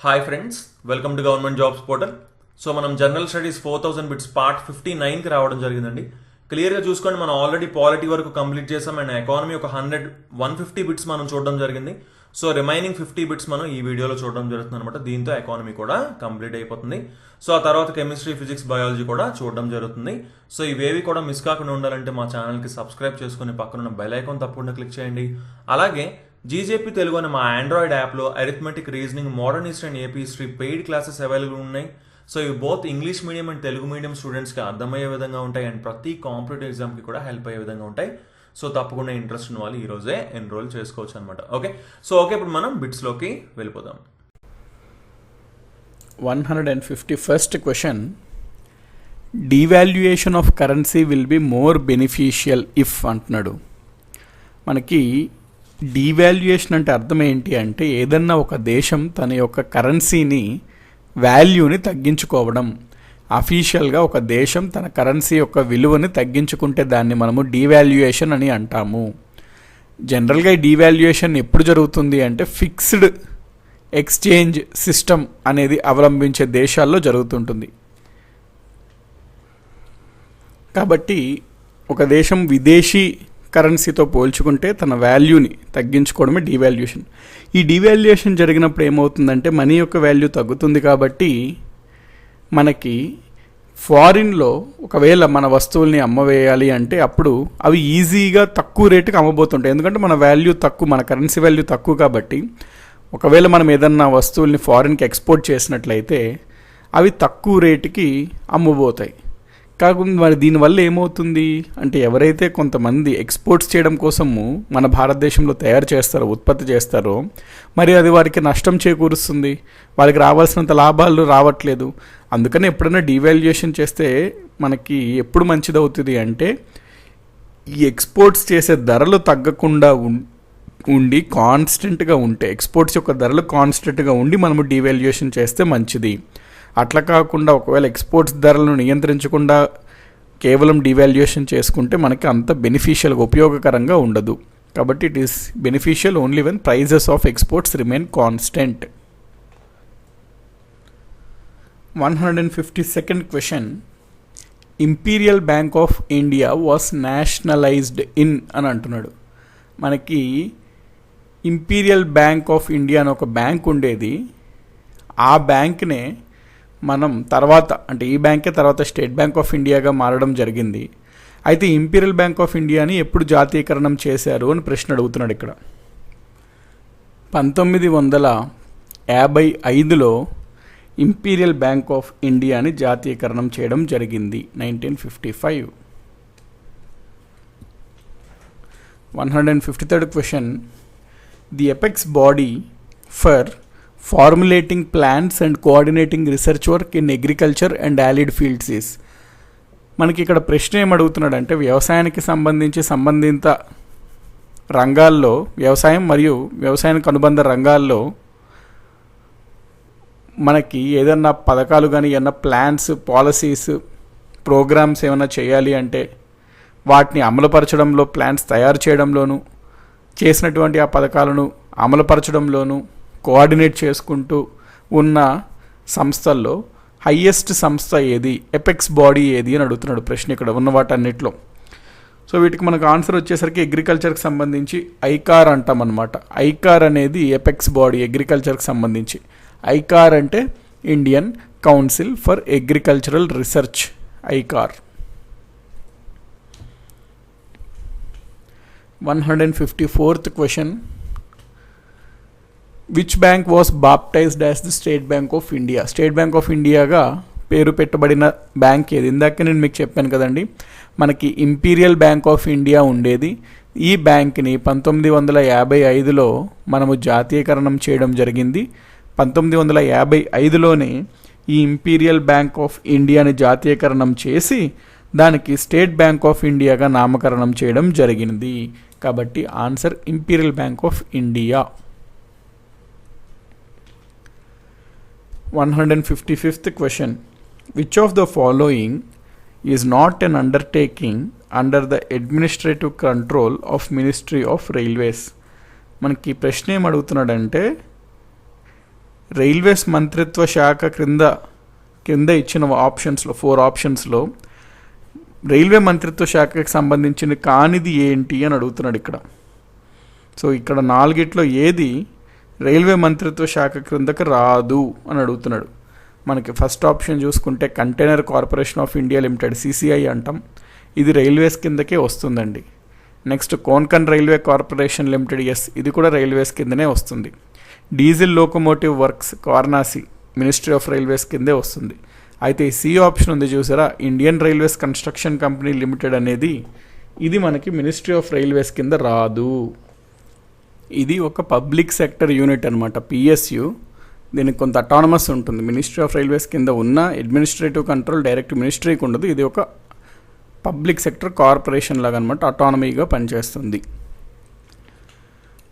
Hi friends, welcome to government jobs portal. So మనం general studies 4000 bits part 59కి రావడం జరిగిందండి. క్లియర్గా చూసుకోండి, మనం ఆల్రెడీ పాలిటీ వరకు కంప్లీట్ చేసాం అండ్ ఎకానమీ ఒక 150 బిట్స్ మనం చూడడం జరిగింది. సో రిమైనింగ్ 50 బిట్స్ మనం ఈ వీడియోలో చూడడం జరుగుతుంది అనమాట. దీంతో ఎకానమీ కూడా కంప్లీట్ అయిపోతుంది. సో ఆ తర్వాత కెమిస్ట్రీ, ఫిజిక్స్, బయాలజీ కూడా చూడడం జరుగుతుంది. సో ఇవేవి కూడా మిస్ కాకుండా ఉండాలంటే మా ఛానల్కి సబ్స్క్రైబ్ చేసుకుని పక్కన బెల్ ఐకాన్ తప్పకుండా క్లిక్ చేయండి. అలాగే జీజేపీ తెలుగు అనే మా ఆండ్రాయిడ్ యాప్లో arithmetic, reasoning, modern history and AP history paid classes available ఉన్నాయి. సో ఇవి both English medium and Telugu medium స్టూడెంట్స్కి అర్థమయ్యే విధంగా ఉంటాయి అండ్ ప్రతి కాంపిటేటివ్ ఎగ్జామ్కి కూడా హెల్ప్ అయ్యే విధంగా ఉంటాయి. సో తప్పకుండా ఇంట్రెస్ట్ ఉన్న వాళ్ళు ఈరోజే ఎన్రోల్ చేసుకోవచ్చు అనమాట. ఓకే, ఇప్పుడు మనం బిట్స్లోకి వెళ్ళిపోదాం. 151st question, devaluation of currency will be more beneficial if అంటున్నాడు. మనకి డీవాల్యుయేషన్ అంటే అర్థం ఏంటి అంటే ఏదన్నా ఒక దేశం తన యొక్క కరెన్సీని వాల్యూని తగ్గించుకోవడం. అఫీషియల్గా ఒక దేశం తన కరెన్సీ యొక్క విలువని తగ్గించుకుంటే దాన్ని మనము డీవాల్యుయేషన్ అని అంటాము. జనరల్గా ఈ డీవాల్యుయేషన్ ఎప్పుడు జరుగుతుంది అంటే ఫిక్స్డ్ ఎక్స్చేంజ్ సిస్టమ్ అనేది అవలంబించే దేశాల్లో జరుగుతుంటుంది. కాబట్టి ఒక దేశం విదేశీ కరెన్సీతో పోల్చుకుంటే తన వాల్యూని తగ్గించుకోవడమే డీవాల్యుయేషన్. ఈ డీవాల్యుయేషన్ జరిగినప్పుడు ఏమవుతుందంటే మనీ యొక్క వాల్యూ తగ్గుతుంది. కాబట్టి మనకి ఫారిన్లో ఒకవేళ మన వస్తువుల్ని అమ్మవేయాలి అంటే అప్పుడు అవి ఈజీగా తక్కువ రేటుకి అమ్మబోతుంటాయి. ఎందుకంటే మన వాల్యూ తక్కువ, మన కరెన్సీ వాల్యూ తక్కువ. కాబట్టి ఒకవేళ మనం ఏదన్నా వస్తువుల్ని ఫారిన్కి ఎక్స్పోర్ట్ చేసినట్లయితే అవి తక్కువ రేటుకి అమ్మబోతాయి. కాకుండా మరి దీనివల్ల ఏమవుతుంది అంటే ఎవరైతే కొంతమంది ఎక్స్పోర్ట్స్ చేయడం కోసము మన భారతదేశంలో తయారు చేస్తారో, ఉత్పత్తి చేస్తారో, మరి అది వారికి నష్టం చేకూరుస్తుంది. వారికి రావాల్సినంత లాభాలు రావట్లేదు. అందుకని ఎప్పుడైనా డీవాల్యుయేషన్ చేస్తే మనకి ఎప్పుడు మంచిదవుతుంది అంటే ఈ ఎక్స్పోర్ట్స్ చేసే ధరలు తగ్గకుండా ఉండి కాన్స్టెంట్గా ఉంటే, ఎక్స్పోర్ట్స్ యొక్క ధరలు కాన్స్టెంట్గా ఉండి మనము డీవాల్యుయేషన్ చేస్తే మంచిది. అట్లా కాకుండా ఒకవేళ ఎక్స్పోర్ట్స్ ధరలను నియంత్రించకుండా కేవలం డీవాల్యుయేషన్ చేసుకుంటే మనకి అంత బెనిఫిషియల్గా, ఉపయోగకరంగా ఉండదు. కాబట్టి it is beneficial only when prices of exports remain constant. 152nd question, imperial bank of India was nationalised in అని అంటున్నాడు. మనకి ఇంపీరియల్ బ్యాంక్ ఆఫ్ ఇండియా అని ఒక బ్యాంక్ ఉండేది. ఆ బ్యాంక్నే మనం తర్వాత అంటే ఈ బ్యాంకే తర్వాత స్టేట్ బ్యాంక్ ఆఫ్ ఇండియాగా మారడం జరిగింది. అయితే ఇంపీరియల్ బ్యాంక్ ఆఫ్ ఇండియాని ఎప్పుడు జాతీయకరణం చేశారు అని ప్రశ్న అడుగుతున్నాడు ఇక్కడ. 1955లో ఇంపీరియల్ బ్యాంక్ ఆఫ్ ఇండియాని జాతీయకరణం చేయడం జరిగింది. 1955. 153rd question, the apex body for formulating plans and coordinating research work in agriculture and allied fields is. మనకి ఇక్కడ ప్రశ్న ఏమడుగుతున్నాడంటే వ్యవసాయానికి సంబంధిత రంగాల్లో, వ్యవసాయం మరియు వ్యవసాయానికి అనుబంధ రంగాల్లో మనకి ఏదన్నా పథకాలు కానీ ఏమన్నా ప్లాన్స్, పాలసీస్, ప్రోగ్రామ్స్ ఏమైనా చేయాలి అంటే వాటిని అమలుపరచడంలో, ప్లాన్స్ తయారు చేయడంలోనూ, చేసినటువంటి ఆ పథకాలను అమలుపరచడంలోనూ కోఆర్డినేట్ చేసుకుంటూ ఉన్న సంస్థల్లో హయ్యెస్ట్ సంస్థ ఏది, ఎపెక్స్ బాడీ ఏది అని అడుగుతున్నాడు ప్రశ్న ఇక్కడ ఉన్న వాటన్నిటిలో. సో వీటికి మనకు ఆన్సర్ వచ్చేసరికి అగ్రికల్చర్కి సంబంధించి ఐకార్ అంటాం అనమాట. ఐకార్ అనేది ఎపెక్స్ బాడీ అగ్రికల్చర్కి సంబంధించి. ఐకార్ అంటే Indian Council for Agricultural Research, ICAR. 154th question, which bank was baptized as the State bank of India. State bank of ఇండియాగా పేరు పెట్టబడిన బ్యాంక్ ఏది? ఇందాక నేను మీకు చెప్పాను కదండి, మనకి ఇంపీరియల్ బ్యాంక్ ఆఫ్ ఇండియా ఉండేది. ఈ బ్యాంక్ని 1955లో మనము జాతీయకరణం చేయడం జరిగింది. 1955లోనే ఈ ఇంపీరియల్ బ్యాంక్ ఆఫ్ ఇండియాని జాతీయకరణం చేసి దానికి స్టేట్ బ్యాంక్ ఆఫ్ ఇండియాగా నామకరణం చేయడం జరిగింది. కాబట్టి answer imperial bank of India. 155th question, which of the following is not an undertaking under the administrative control of ministry of railways. మనకి ప్రశ్న ఏం అడుగుతున్నాడంటే రైల్వేస్ మంత్రిత్వ శాఖ కింద ఇచ్చిన ఆప్షన్స్లో 4 ఆప్షన్స్లో రైల్వే మంత్రిత్వ శాఖకి సంబంధించిన కానిది ఏంటి అని అడుగుతున్నాడు ఇక్కడ. సో ఇక్కడ 4గిట్లో ఏది రైల్వే మంత్రిత్వ శాఖ క్రిందకి రాదు అని అడుగుతున్నాడు. మనకి ఫస్ట్ ఆప్షన్ చూసుకుంటే container corporation of India limited, CCI అంటాం, ఇది రైల్వేస్ కిందకే వస్తుందండి. Next Konkan railway corporation limited, ఇది కూడా రైల్వేస్ కిందనే వస్తుంది. Diesel locomotive works Varanasi, ministry of railways కిందే వస్తుంది. అయితే ఈ సి ఆప్షన్ ఉంది చూసారా, Indian railways construction company limited అనేది, ఇది మనకి మినిస్ట్రీ ఆఫ్ రైల్వేస్ కింద రాదు. ఇది ఒక పబ్లిక్ సెక్టర్ యూనిట్ అనమాట, PSU. దీనికి కొంత అటానమస్ ఉంటుంది. మినిస్ట్రీ ఆఫ్ రైల్వేస్ కింద ఉన్న అడ్మినిస్ట్రేటివ్ కంట్రోల్ డైరెక్ట్ మినిస్ట్రీకి ఉండదు. ఇది ఒక పబ్లిక్ సెక్టర్ కార్పొరేషన్ లాగా అనమాట, అటానమీగా పనిచేస్తుంది.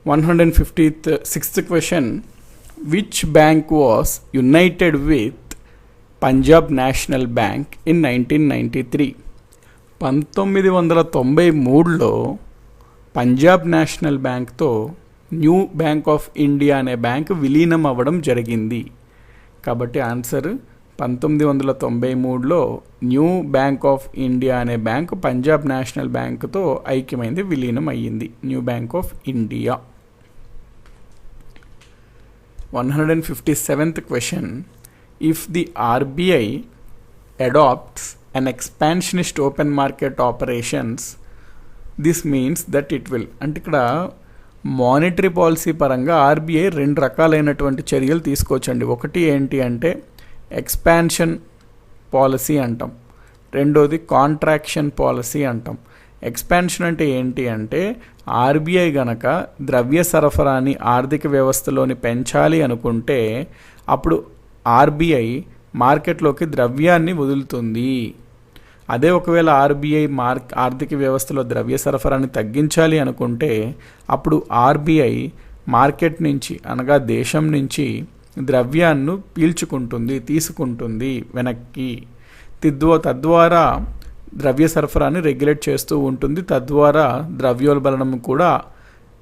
156th question, which bank was united with Punjab National Bank in 1993? 1993లో పంజాబ్ నేషనల్ బ్యాంక్తో న్యూ బ్యాంక్ ఆఫ్ ఇండియా అనే బ్యాంక్ విలీనం అవ్వడం జరిగింది. కాబట్టి ఆన్సర్ 1993లో న్యూ బ్యాంక్ ఆఫ్ ఇండియా అనే బ్యాంక్ పంజాబ్ నేషనల్ బ్యాంక్తో ఐక్యమైంది, విలీనం అయ్యింది, New Bank of India. 157th question, if the RBI adopts an expansionist open market operations, this means that it will, అంటే ఇక్కడ మానిటరీ పాలసీ పరంగా RBI 2 రకాలైనటువంటి చర్యలు తీసుకోవచ్చండి. ఒకటి ఏంటి అంటే ఎక్స్పాన్షన్ పాలసీ అంటాం, రెండోది కాంట్రాక్షన్ పాలసీ అంటాం. ఎక్స్పాన్షన్ అంటే ఏంటి అంటే RBI గనక ద్రవ్య సరఫరాని ఆర్థిక వ్యవస్థలోని పెంచాలి అనుకుంటే అప్పుడు RBI మార్కెట్లోకి ద్రవ్యాన్ని వదులుతుంది. అదే ఒకవేళ RBI ఆర్థిక వ్యవస్థలో ద్రవ్య సరఫరాని తగ్గించాలి అనుకుంటే అప్పుడు RBI మార్కెట్ నుంచి, అనగా దేశం నుంచి ద్రవ్యాన్ని తీసుకుంటుంది వెనక్కి. తద్వారా ద్రవ్య సరఫరాని రెగ్యులేట్ చేస్తూ ఉంటుంది, తద్వారా ద్రవ్యోల్బణం కూడా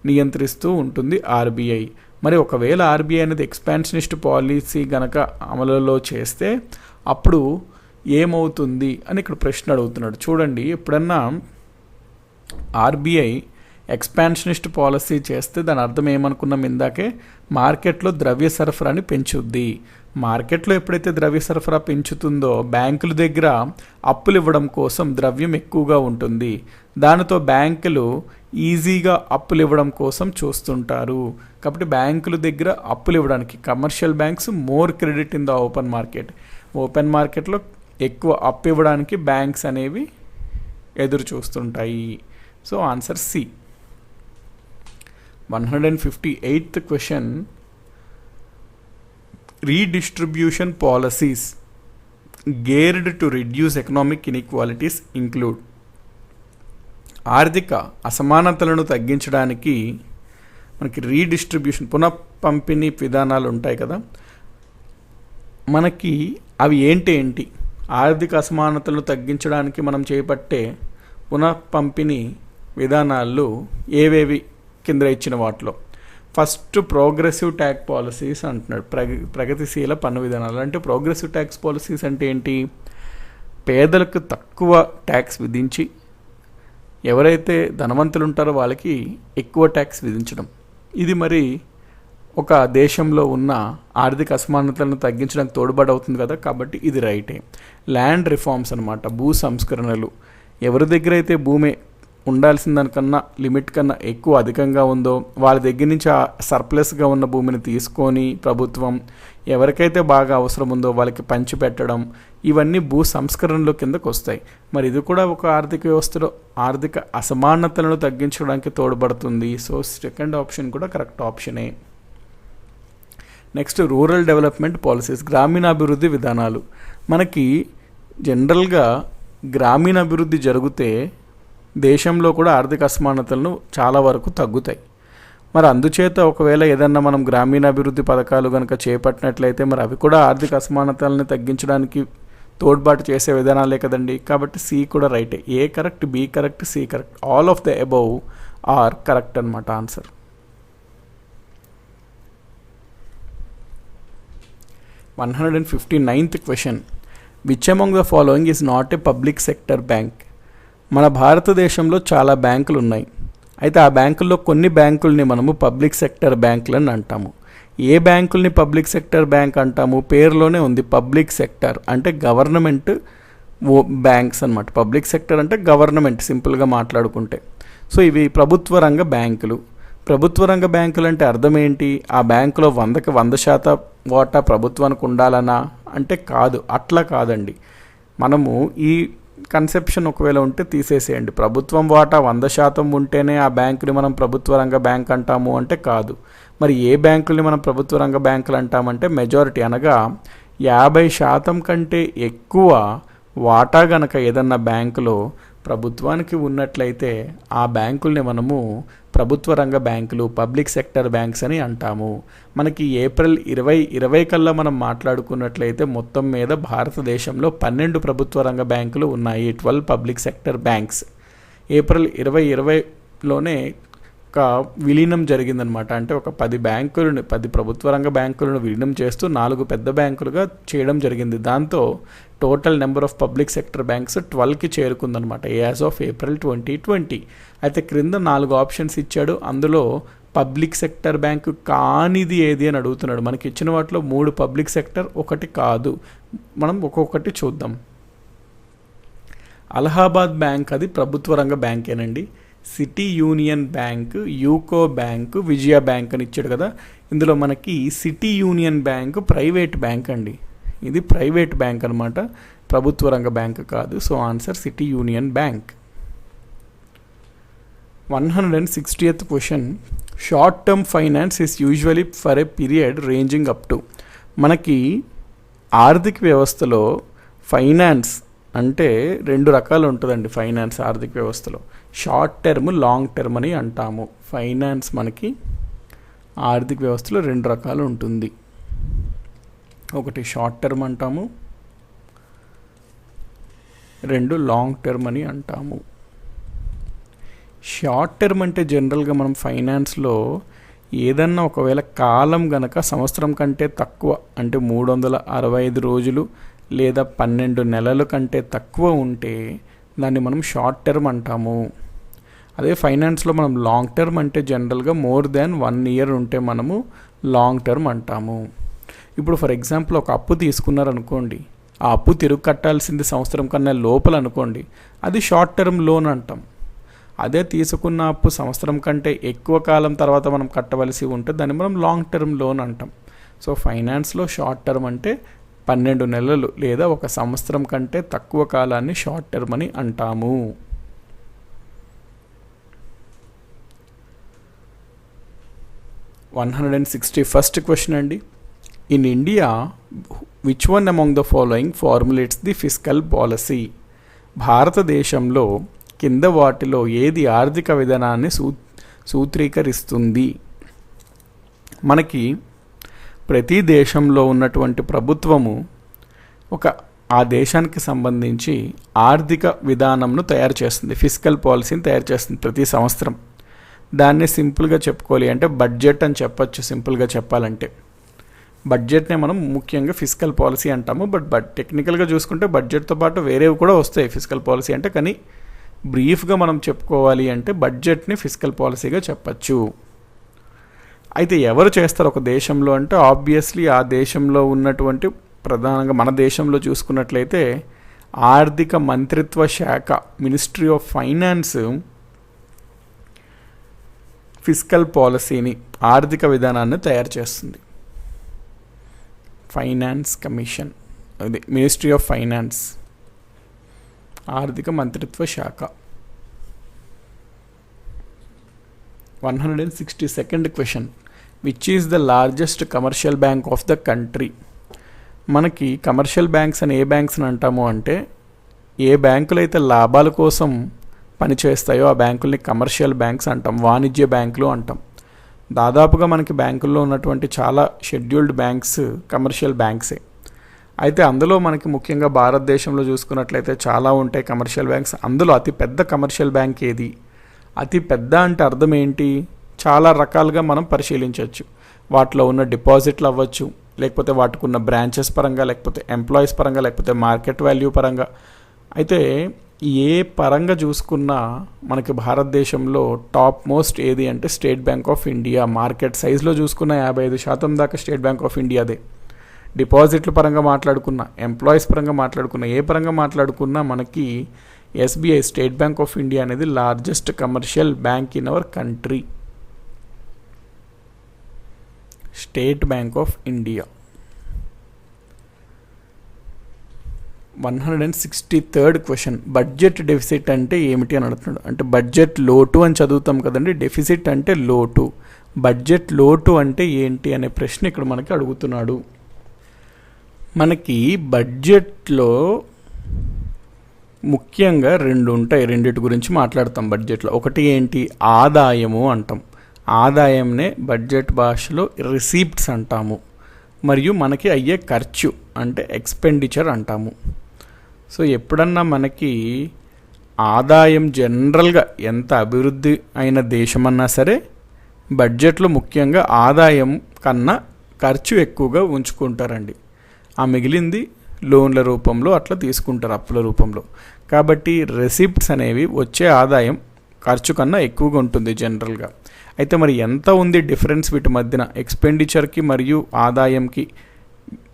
నియంత్రిస్తూ ఉంటుంది RBI. మరి ఒకవేళ RBI అనేది ఎక్స్పాన్షనిస్ట్ పాలసీ గనక అమలులో చేస్తే అప్పుడు ఏమవుతుంది అని ఇక్కడ ప్రశ్న అడుగుతున్నాడు. చూడండి, ఎప్పుడన్నా RBI ఎక్స్పాన్షనిస్ట్ పాలసీ చేస్తే దాని అర్థం ఏమనుకున్నాం ఇందాకే, మార్కెట్లో ద్రవ్య సరఫరాని పెంచుద్ది. మార్కెట్లో ఎప్పుడైతే ద్రవ్య సరఫరా పెంచుతుందో బ్యాంకుల దగ్గర అప్పులు ఇవ్వడం కోసం ద్రవ్యం ఎక్కువగా ఉంటుంది. దానితో బ్యాంకులు ఈజీగా అప్పులు ఇవ్వడం కోసం చూస్తుంటారు. కాబట్టి బ్యాంకుల దగ్గర అప్పులు ఇవ్వడానికి commercial banks more credit in the open market, open మార్కెట్లో ఎక్కువ అప్పు ఇవ్వడానికి బ్యాంక్స్ అనేవి ఎదురు చూస్తుంటాయి. So answer C. 158th question, redistribution policies geared to reduce economic inequalities include, ఆర్థిక అసమానతలను తగ్గించడానికి మనకి రీడిస్ట్రిబ్యూషన్, పునఃపంపిణీ విధానాలు ఉంటాయి కదా, మనకి అవి ఏంటి ఆర్థిక అసమానతలను తగ్గించడానికి మనం చేపట్టే పునఃపంపిణీ విధానాలు ఏవేవి కింద ఇచ్చిన వాటిలో ఫస్ట్ ప్రోగ్రెసివ్ ట్యాక్స్ పాలసీస్ అంటున్నాడు. ప్రగతిశీల పన్ను విధానాలు అంటే ప్రోగ్రెసివ్ ట్యాక్స్ పాలసీస్ అంటే ఏంటి, పేదలకు తక్కువ ట్యాక్స్ విధించి ఎవరైతే ధనవంతులు ఉంటారో వాళ్ళకి ఎక్కువ ట్యాక్స్ విధించడం. ఇది మరి ఒక దేశంలో ఉన్న ఆర్థిక అసమానతలను తగ్గించడానికి తోడ్పడవుతుంది కదా, కాబట్టి ఇది రైటే. ల్యాండ్ రిఫార్మ్స్ అనమాట, భూ సంస్కరణలు. ఎవరి దగ్గర అయితే భూమి ఉండాల్సిన దానికన్నా లిమిట్ కన్నా ఎక్కువ అధికంగా ఉందో వాళ్ళ దగ్గర నుంచి ఆ సర్ప్లస్గా ఉన్న భూమిని తీసుకొని ప్రభుత్వం ఎవరికైతే బాగా అవసరం ఉందో వాళ్ళకి పంచిపెట్టడం, ఇవన్నీ భూ సంస్కరణల కిందకు వస్తాయి. మరి ఇది కూడా ఒక ఆర్థిక వ్యవస్థలో ఆర్థిక అసమానతలను తగ్గించడానికి తోడ్పడుతుంది. సో సెకండ్ ఆప్షన్ కూడా కరెక్ట్ ఆప్షనే. నెక్స్ట్ రూరల్ డెవలప్మెంట్ పాలసీస్, గ్రామీణాభివృద్ధి విధానాలు. మనకి జనరల్గా గ్రామీణాభివృద్ధి జరిగితే దేశంలో కూడా ఆర్థిక అసమానతలను చాలా వరకు తగ్గుతాయి. మరి అందుచేత ఒకవేళ ఏదన్నా మనం గ్రామీణాభివృద్ధి పథకాలు కనుక చేపట్టినట్లయితే మరి అవి కూడా ఆర్థిక అసమానతలను తగ్గించడానికి తోడ్పాటు చేసే విధానాలే కదండి. కాబట్టి సి కూడా రైటే. A correct, B correct, C correct. All of the above are correct అనమాట answer. 159th question, which among the following is not a public sector bank? మన భారతదేశంలో చాలా బ్యాంకులు ఉన్నాయి. అయితే ఆ బ్యాంకుల్లో కొన్ని బ్యాంకుల్ని మనము పబ్లిక్ సెక్టర్ బ్యాంకులని అంటాము. ఏ బ్యాంకుల్ని పబ్లిక్ సెక్టర్ బ్యాంక్ అంటాము? పేరులోనే ఉంది పబ్లిక్ సెక్టర్ అంటే గవర్నమెంట్ బ్యాంక్స్ అన్నమాట. పబ్లిక్ సెక్టర్ అంటే గవర్నమెంట్ సింపుల్గా మాట్లాడుకుంటే. సో ఇవి ప్రభుత్వ రంగ బ్యాంకులు. ప్రభుత్వ రంగ బ్యాంకులు అంటే అర్థం ఏంటి? ఆ బ్యాంకులో 100కి 100% వాటా ప్రభుత్వానికి ఉండాలనా అంటే కాదు, అట్లా కాదండి. మనము ఈ కన్సెప్షన్ ఒకవేళ ఉంటే తీసేసేయండి. ప్రభుత్వం వాటా 100% ఉంటేనే ఆ బ్యాంకుని మనం ప్రభుత్వ రంగ బ్యాంక్ అంటాము అంటే కాదు. మరి ఏ బ్యాంకుల్ని మనం ప్రభుత్వ రంగ బ్యాంకులు అంటామంటే మెజారిటీ అనగా 50% కంటే ఎక్కువ వాటా గనక ఏదన్నా బ్యాంకులో ప్రభుత్వానికి ఉన్నట్లయితే ఆ బ్యాంకుల్ని మనము ప్రభుత్వ రంగ బ్యాంకులు పబ్లిక్ సెక్టర్ బ్యాంక్స్ అని అంటాము. మనకి ఏప్రిల్ 2020 కల్లా మనం మాట్లాడుకున్నట్లయితే మొత్తం మీద భారతదేశంలో 12 ప్రభుత్వ రంగ బ్యాంకులు ఉన్నాయి, 12 పబ్లిక్ సెక్టర్ బ్యాంక్స్. ఏప్రిల్ 2020లోనే ఒక విలీనం జరిగిందనమాట. అంటే ఒక 10 ప్రభుత్వ రంగ బ్యాంకులను విలీనం చేస్తూ 4 పెద్ద బ్యాంకులుగా చేయడం జరిగింది. దాంతో total number of public sector banks 12కి చేరుకుందనమాట యాజ్ ఆఫ్ ఏప్రిల్ 2020. అయితే క్రింద 4 ఆప్షన్స్ ఇచ్చాడు. అందులో పబ్లిక్ సెక్టర్ బ్యాంకు కానిది ఏది అని అడుగుతున్నాడు. మనకి ఇచ్చిన వాటిలో 3 పబ్లిక్ సెక్టర్, 1 కాదు. మనం ఒక్కొక్కటి చూద్దాం. అలహాబాద్ బ్యాంక్ అది ప్రభుత్వ రంగ బ్యాంకేనండి. City Union Bank, UCO bank, Vijaya bank అని ఇచ్చాడు కదా. ఇందులో మనకి City Union bank private bank అండి. ఇది ప్రైవేట్ బ్యాంక్ అనమాట, ప్రభుత్వ రంగ బ్యాంక్ కాదు. So answer City Union Bank. 160th question, short term finance is usually for a period ranging up to. మనకి ఆర్థిక వ్యవస్థలో ఫైనాన్స్ అంటే 2 రకాలు ఉంటుందండి. ఫైనాన్స్ ఆర్థిక వ్యవస్థలో షార్ట్ టర్మ్, లాంగ్ టర్మ్ అని అంటాము. ఫైనాన్స్ మనకి ఆర్థిక వ్యవస్థలో 2 రకాలు ఉంటుంది. ఒకటి షార్ట్ టర్మ్ అంటాము, 2 లాంగ్ టర్మ్ అని అంటాము. షార్ట్ టర్మ్ అంటే జనరల్గా మనం ఫైనాన్స్లో ఏదన్నా ఒకవేళ కాలం గనక సంవత్సరం కంటే తక్కువ అంటే 365 రోజులు లేదా 12 నెలల కంటే తక్కువ ఉంటే దాన్ని మనం షార్ట్ టర్మ్ అంటాము. అదే ఫైనాన్స్లో మనం లాంగ్ టర్మ్ అంటే జనరల్గా మోర్ దాన్ 1 ఇయర్ ఉంటే మనము లాంగ్ టర్మ్ అంటాము. ఇప్పుడు ఫర్ ఎగ్జాంపుల్ ఒక అప్పు తీసుకున్నారనుకోండి, ఆ అప్పు తిరుగు కట్టాల్సింది సంవత్సరం కన్నా లోపల అనుకోండి, అది షార్ట్ టర్మ్ లోన్ అంటాం. అదే తీసుకున్న అప్పు సంవత్సరం కంటే ఎక్కువ కాలం తర్వాత మనం కట్టవలసి ఉంటే దాన్ని మనం లాంగ్ టర్మ్ లోన్ అంటాం. సో ఫైనాన్స్లో షార్ట్ టర్మ్ అంటే 12 నెలలు లేదా 1 సంవత్సరం కంటే తక్కువ కాలాన్ని షార్ట్ టర్మ్ అని అంటాము. ఫస్ట్ క్వశ్చన్ అండి, in India which one among the following formulates the fiscal policy? భారతదేశంలో కింద వాటిలో ఏది ఆర్థిక విధానాన్ని సూత్రీకరిస్తుంది? మనకి ప్రతి దేశంలో ఉన్నటువంటి ప్రభుత్వము ఆ దేశానికి సంబంధించి ఆర్థిక విధానంను తయారు చేస్తుంది, ఫిస్కల్ పాలసీని తయారు చేస్తుంది ప్రతి సంవత్సరం. దాన్ని సింపుల్గా చెప్పుకోవాలి అంటే బడ్జెట్ అని చెప్పచ్చు. సింపుల్గా చెప్పాలంటే బడ్జెట్నే మనం ముఖ్యంగా ఫిస్కల్ పాలసీ అంటాము. బట్ టెక్నికల్గా చూసుకుంటే బడ్జెట్తో పాటు వేరేవి కూడా వస్తాయి ఫిస్కల్ పాలసీ అంటే. కానీ బ్రీఫ్గా మనం చెప్పుకోవాలి అంటే బడ్జెట్ని ఫిస్కల్ పాలసీగా చెప్పచ్చు. అయితే ఎవరు చేస్తారు ఒక దేశంలో అంటే ఆబ్వియస్లీ ఆ దేశంలో ఉన్నటువంటి ప్రధానంగా మన దేశంలో చూసుకున్నట్లయితే ఆర్థిక మంత్రిత్వ శాఖ, మినిస్ట్రీ ఆఫ్ ఫైనాన్స్ ఫిస్కల్ పాలసీని, ఆర్థిక విధానాన్ని తయారు చేస్తుంది. ఫైనాన్స్ కమిషన్, అది మినిస్ట్రీ ఆఫ్ ఫైనాన్స్, ఆర్థిక మంత్రిత్వ శాఖ. 162nd question, which is the largest commercial bank of the country? మనకి కమర్షియల్ బ్యాంక్స్ అని ఏ బ్యాంక్స్ అని అంటాము అంటే ఏ బ్యాంకులు అయితే లాభాల కోసం పనిచేస్తాయో ఆ బ్యాంకుల్ని కమర్షియల్ బ్యాంక్స్ అంటాం, వాణిజ్య బ్యాంకులు అంటాం. దాదాపుగా మనకి బ్యాంకుల్లో ఉన్నటువంటి చాలా షెడ్యూల్డ్ బ్యాంక్స్ కమర్షియల్ బ్యాంక్సే. అయితే అందులో మనకి ముఖ్యంగా భారతదేశంలో చూసుకున్నట్లయితే చాలా ఉంటాయి కమర్షియల్ బ్యాంక్స్. అందులో అతి పెద్ద కమర్షియల్ బ్యాంక్ ఏది? అతి పెద్ద అంటే అర్థం ఏంటి? చాలా రకాలుగా మనం పరిశీలించవచ్చు. వాటిలో ఉన్న డిపాజిట్లు అవ్వచ్చు, లేకపోతే వాటికున్న బ్రాంచెస్ పరంగా, లేకపోతే ఎంప్లాయీస్ పరంగా, లేకపోతే మార్కెట్ వాల్యూ పరంగా. అయితే ఏ పరంగా చూసుకున్నా మనకి భారతదేశంలో టాప్ మోస్ట్ ఏది అంటే State bank of India. Market సైజ్లో చూసుకున్న 55% దాకా స్టేట్ బ్యాంక్ ఆఫ్ ఇండియాదే. డిపాజిట్ల పరంగా మాట్లాడుకున్న, ఎంప్లాయీస్ పరంగా మాట్లాడుకున్న, ఏ పరంగా మాట్లాడుకున్నా మనకి SBI State bank of India అనేది largest commercial bank in our country. State bank of India. 163rd question, budget deficit అంటే ఏమిటి అని అడుగుతున్నాడు. అంటే బడ్జెట్ లోటు అని చదువుతాం కదండి, డెఫిసిట్ అంటే లోటు. బడ్జెట్ లోటు అంటే ఏంటి అనే ప్రశ్న ఇక్కడ మనకి అడుగుతున్నాడు. మనకి బడ్జెట్లో ముఖ్యంగా రెండు ఉంటాయి, రెండిటి గురించి మాట్లాడతాం బడ్జెట్లో. ఒకటి ఏంటి, ఆదాయము అంటాం. ఆదాయంనే బడ్జెట్ భాషలో రిసీప్ట్స్ అంటాము. మరియు మనకి అయ్యే ఖర్చు అంటే ఎక్స్పెండిచర్ అంటాము. సో ఎప్పుడన్నా మనకి ఆదాయం జనరల్గా ఎంత అభివృద్ధి అయిన దేశమన్నా సరే బడ్జెట్లో ముఖ్యంగా ఆదాయం కన్నా ఖర్చు ఎక్కువగా ఉంచుకుంటారండి. ఆ మిగిలింది లోన్ల రూపంలో అట్లా తీసుకుంటారు, అప్పుల రూపంలో. కాబట్టి రెసిప్ట్స్ అనేవి వచ్చే ఆదాయం ఖర్చు కన్నా ఎక్కువగా ఉంటుంది జనరల్గా. అయితే మరి ఎంత ఉంది డిఫరెన్స్ వీటి మధ్యన, ఎక్స్పెండిచర్కి మరియు ఆదాయంకి,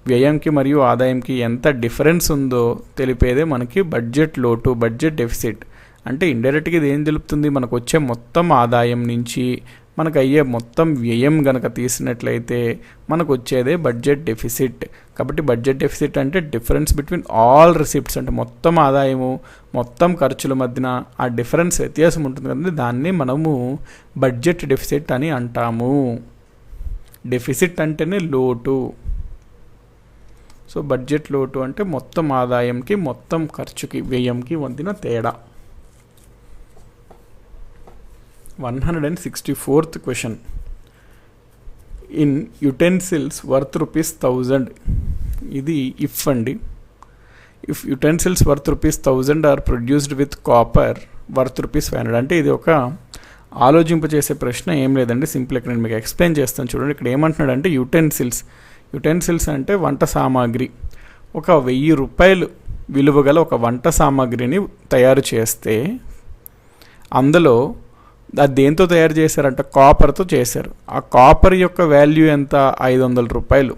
వ్యయంకి మరియు ఆదాయంకి ఎంత డిఫరెన్స్ ఉందో తెలిపేదే మనకి బడ్జెట్ లోటు, బడ్జెట్ డెఫిసిట్. అంటే ఇండైరెక్ట్గా ఇది ఏం తెలుపుతుంది, మనకు వచ్చే మొత్తం ఆదాయం నుంచి మనకు అయ్యే మొత్తం వ్యయం గనక తీసినట్లయితే మనకు వచ్చేదే బడ్జెట్ డెఫిసిట్. కాబట్టి బడ్జెట్ డెఫిసిట్ అంటే డిఫరెన్స్ బిట్వీన్ ఆల్ రిసిప్ట్స్, అంటే మొత్తం ఆదాయము మొత్తం ఖర్చుల మధ్యన ఆ డిఫరెన్స్ వ్యత్యాసం ఉంటుంది కదండి, దాన్ని మనము బడ్జెట్ డెఫిసిట్ అని అంటాము. డెఫిసిట్ అంటేనే లోటు. సో బడ్జెట్ లోటు అంటే మొత్తం ఆదాయంకి మొత్తం ఖర్చుకి వ్యయంకి మధ్యన తేడా. 164th question, in utensils worth ₹1000. ఇది ఇఫ్ అండి. If utensils worth ₹1000 are produced with copper worth ₹500. అంటే ఇది ఒక ఆలోచింపచేసే ప్రశ్న, ఏం లేదండి, సింపుల్. ఇక్కడ నేను మీకు ఎక్స్ప్లెయిన్ చేస్తాను చూడండి. ఇక్కడ ఏమంటున్నాడు అంటే యుటెన్సిల్స్ అంటే వంట సామాగ్రి. ఒక ₹1000 విలువ గల ఒక వంట సామాగ్రిని తయారు చేస్తే అందులో అది దేంతో తయారు చేశారంట, కాపర్తో చేశారు. ఆ కాపర్ యొక్క వాల్యూ ఎంత, ₹500.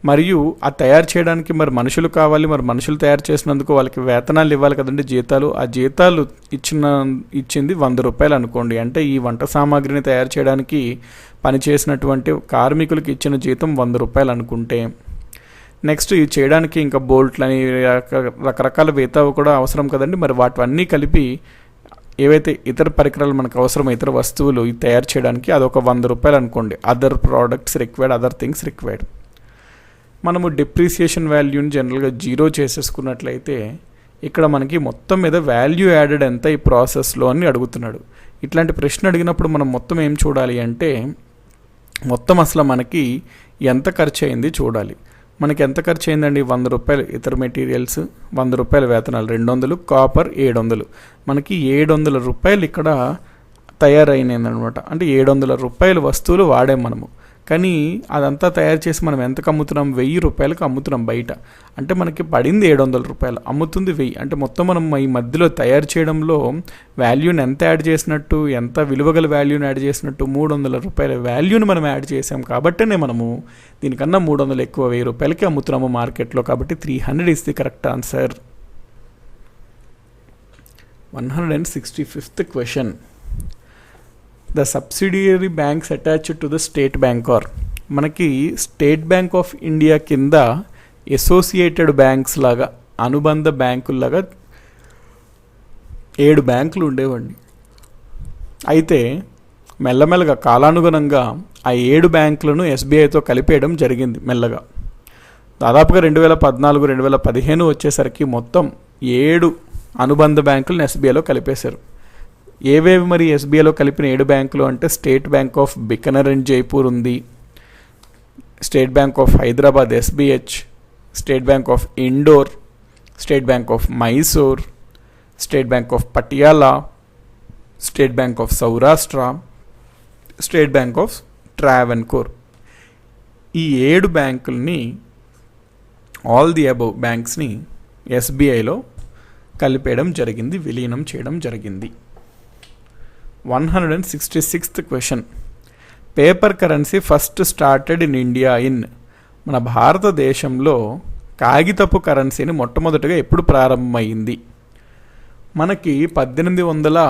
మరియు ఆ తయారు చేయడానికి మరి మనుషులు కావాలి, మరి మనుషులు తయారు చేసినందుకు వాళ్ళకి వేతనాలు ఇవ్వాలి కదండి, జీతాలు. ఆ జీతాలు ఇచ్చింది ₹100 అనుకోండి. అంటే ఈ వంట సామాగ్రిని తయారు చేయడానికి పనిచేసినటువంటి కార్మికులకి ఇచ్చిన జీతం ₹100 అనుకుంటే, నెక్స్ట్ ఇవి చేయడానికి ఇంకా బోల్ట్లని రకరకాల వేతావు కూడా అవసరం కదండి. మరి వాటివన్నీ కలిపి ఏవైతే ఇతర పరికరాలు మనకు అవసరం, ఇతర వస్తువులు ఇది తయారు చేయడానికి అదొక ₹100 అనుకోండి. Other products required, other things required. మనము డిప్రిసియేషన్ వాల్యూని జనరల్గా 0 చేసేసుకున్నట్లయితే ఇక్కడ మనకి మొత్తం మీద వాల్యూ యాడెడ్ ఎంత ఈ ప్రాసెస్లో అని అడుగుతున్నాడు. ఇట్లాంటి ప్రశ్న అడిగినప్పుడు మనం మొత్తం ఏం చూడాలి అంటే మొత్తం అసలు మనకి ఎంత ఖర్చు అయింది చూడాలి. మనకి ఎంత ఖర్చు అయిందండి, ₹100 ఇతర మెటీరియల్స్, ₹100 వేతనాలు, 200 కాపర్, 700. మనకి ₹700 ఇక్కడ తయారైనదనమాట. అంటే ₹700 వస్తువులు వాడాం మనము. కానీ అదంతా తయారు చేసి మనం ఎంతకు అమ్ముతున్నాం, ₹1000 అమ్ముతున్నాం బయట. అంటే మనకి పడింది ₹700, అమ్ముతుంది 1000. అంటే మొత్తం మనం ఈ మధ్యలో తయారు చేయడంలో వాల్యూని ఎంత యాడ్ చేసినట్టు, ఎంత విలువగల వాల్యూని యాడ్ చేసినట్టు, ₹300 వాల్యూని మనం యాడ్ చేసాం. కాబట్టినే మనము దీనికన్నా 300 ఎక్కువ ₹1000కి అమ్ముతున్నాము మార్కెట్లో. కాబట్టి 300 is the correct answer. 165th question, the subsidiary banks attached to the state bank are. మనకి స్టేట్ బ్యాంక్ ఆఫ్ ఇండియా కింద అసోసియేటెడ్ బ్యాంక్స్ లాగా, అనుబంధ బ్యాంకుల్లాగా 7 బ్యాంకులు ఉండేవండి. అయితే మెల్లమెల్లగా కాలానుగుణంగా ఆ 7 బ్యాంకులను ఎస్బీఐతో కలిపేయడం జరిగింది మెల్లగా. దాదాపుగా 2014, 2015 వచ్చేసరికి మొత్తం 7 అనుబంధ బ్యాంకులను ఎస్బీఐలో కలిపేశారు. ఏవేవి మరి ఎస్బీఐలో కలిపిన 7 బ్యాంకులు అంటే State bank of Bikaner and Jaipur ఉంది, State bank of Hyderabad SBH, State bank of Indore, State bank of Mysore, State bank of Patiala, State bank of Saurashtra, State bank of Travancore. ఈ 7 బ్యాంకుల్ని ఆల్ ది అబవ్ బ్యాంక్స్ని ఎస్బీఐలో కలిపేయడం జరిగింది, విలీనం చేయడం జరిగింది. 166th question. Paper currency first started in India in. మన భారతదేశంలో కాగితపు కరెన్సీని మొట్టమొదటిగా ఎప్పుడు ప్రారంభమైంది? మనకి 1861లో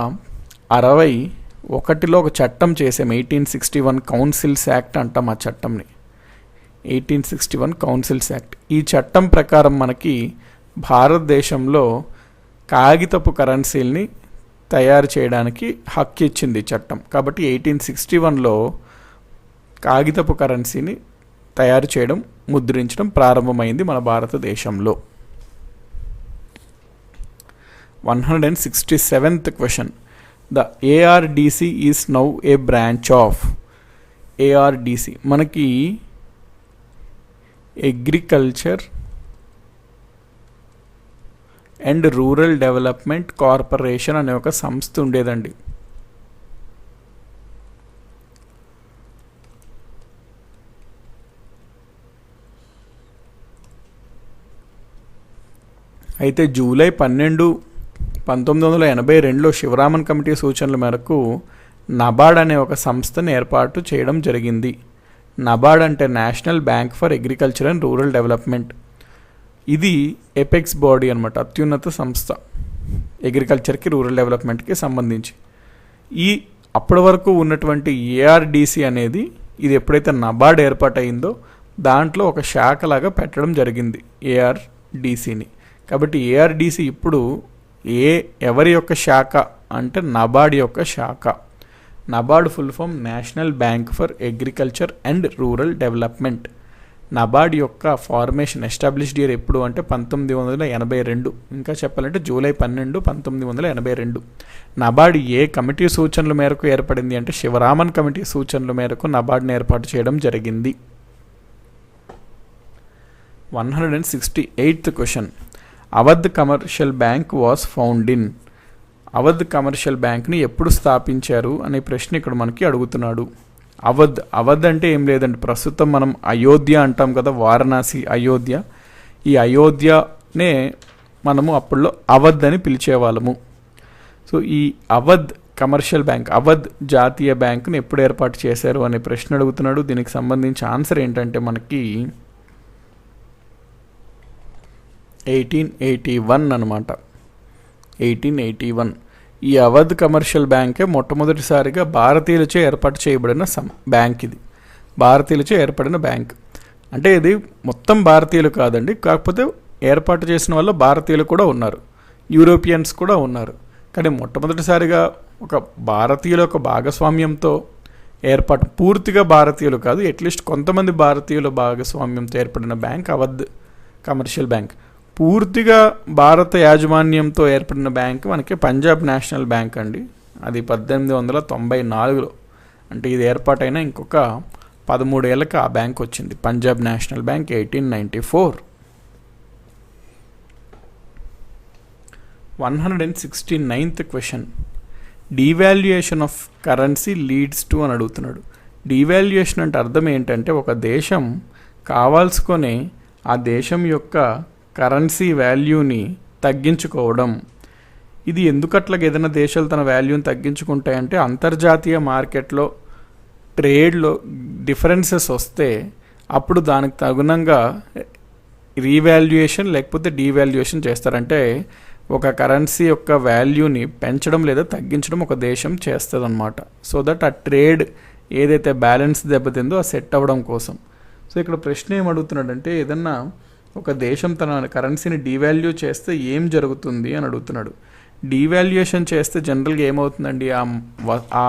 ఒక చట్టం చేసాం, 1861 కౌన్సిల్స్ యాక్ట్ అంటాం ఆ చట్టంని, 1861 కౌన్సిల్స్ యాక్ట్. ఈ చట్టం ప్రకారం మనకి భారతదేశంలో కాగితపు కరెన్సీల్ని తయారు చేయడానికి హక్కు ఇచ్చింది చట్టం. కాబట్టి 1861లో కాగితపు కరెన్సీని తయారు చేయడం, ముద్రించడం ప్రారంభమైంది మన భారతదేశంలో. 167th question. The ARDC is now a branch of. ARDC మనకి agriculture and rural development corporation అనే ఒక సంస్థ ఉండేదండి. అయితే జూలై 12, 1982లో శివరామన్ కమిటీ సూచనల మేరకు నబార్డ్ అనే ఒక సంస్థను ఏర్పాటు చేయడం జరిగింది. నబార్డ్ అంటే national bank for agriculture and rural development. ఇది ఎపెక్స్ బాడీ అనమాట, అత్యున్నత సంస్థ అగ్రికల్చర్కి రూరల్ డెవలప్మెంట్కి సంబంధించి. అప్పటి వరకు ఉన్నటువంటి ఏఆర్డిసి అనేది, ఇది ఎప్పుడైతే నబార్డ్ ఏర్పాటయిందో దాంట్లో ఒక శాఖలాగా పెట్టడం జరిగింది ఏఆర్డిసిని. కాబట్టి ఏఆర్డిసి ఇప్పుడు ఎవరి యొక్క శాఖ అంటే నబార్డ్ యొక్క శాఖ. NABARD full form national bank for agriculture and rural development. NABARD యొక్క ఫార్మేషన్ ఎస్టాబ్లిష్డ్ ఇయర్ ఎప్పుడు అంటే 1982. ఇంకా చెప్పాలంటే జూలై 12, 1982. నబార్డ్ ఏ కమిటీ సూచనల మేరకు ఏర్పడింది అంటే శివరామన్ కమిటీ సూచనల మేరకు నబార్డ్ని ఏర్పాటు చేయడం జరిగింది. 168th question. Awadh commercial bank was found in. Awadh commercial బ్యాంక్ని ఎప్పుడు స్థాపించారు అనే ప్రశ్న ఇక్కడ మనకి అడుగుతున్నాడు. అవధ్ అంటే ఏం లేదండి, ప్రస్తుతం మనం అయోధ్య అంటాం కదా, వారణాసి అయోధ్య. ఈ అయోధ్యనే మనము అప్పుడులో అవధ్ అని పిలిచేవాళ్ళము. సో ఈ అవధ్ కమర్షియల్ బ్యాంక్, అవధ్ జాతీయ బ్యాంకుని ఎప్పుడు ఏర్పాటు చేశారు అనే ప్రశ్న అడుగుతున్నాడు. దీనికి సంబంధించి ఆన్సర్ ఏంటంటే మనకి 1881 అనమాట. 1881. ఈ అవధ్ కమర్షియల్ బ్యాంకే మొట్టమొదటిసారిగా భారతీయులచే ఏర్పాటు చేయబడిన బ్యాంక్. ఇది భారతీయులచే ఏర్పడిన బ్యాంక్. అంటే ఇది మొత్తం భారతీయులు కాదండి, కాకపోతే ఏర్పాటు చేసిన వాళ్ళు భారతీయులు కూడా ఉన్నారు, యూరోపియన్స్ కూడా ఉన్నారు. కానీ మొట్టమొదటిసారిగా ఒక భారతీయుల యొక్క భాగస్వామ్యంతో ఏర్పాటు, పూర్తిగా భారతీయులు కాదు, అట్లీస్ట్ కొంతమంది భారతీయుల భాగస్వామ్యంతో ఏర్పడిన బ్యాంక్ అవధ్ కమర్షియల్ బ్యాంక్. పూర్తిగా భారత యాజమాన్యంతో ఏర్పడిన బ్యాంక్ మనకి పంజాబ్ నేషనల్ బ్యాంక్ అండి. అది 1894లో, అంటే ఇది ఏర్పాటైన ఇంకొక 13 ఏళ్ళకి ఆ బ్యాంక్ వచ్చింది. Punjab National Bank 1894. 169th question. Devaluation of currency leads to అని అడుగుతున్నాడు. డీవాల్యుయేషన్ అంటే అర్థం ఏంటంటే ఒక దేశం కావాల్సుకొని ఆ దేశం యొక్క కరెన్సీ వాల్యూని తగ్గించుకోవడం. ఇది ఎందుకట్లాగా ఏదైనా దేశాలు తన వాల్యూని తగ్గించుకుంటాయంటే అంతర్జాతీయ మార్కెట్లో ట్రేడ్లో డిఫరెన్సెస్ వస్తే అప్పుడు దానికి తగునంగా రీవాల్యుయేషన్ లేకపోతే డీవాల్యుయేషన్ చేస్తారంటే ఒక కరెన్సీ యొక్క వాల్యూని పెంచడం లేదా తగ్గించడం ఒక దేశం చేస్తుంది అనమాట. సో దట్ ఆ ట్రేడ్ ఏదైతే బ్యాలెన్స్ దెబ్బతిందో ఆ సెట్ అవ్వడం కోసం. సో ఇక్కడ ప్రశ్న ఏం అడుగుతున్నాడంటే ఏదన్నా ఒక దేశం తన కరెన్సీని డీవాల్యూ చేస్తే ఏం జరుగుతుంది అని అడుగుతున్నాడు. డీవాల్యుయేషన్ చేస్తే జనరల్గా ఏమవుతుందండి, ఆ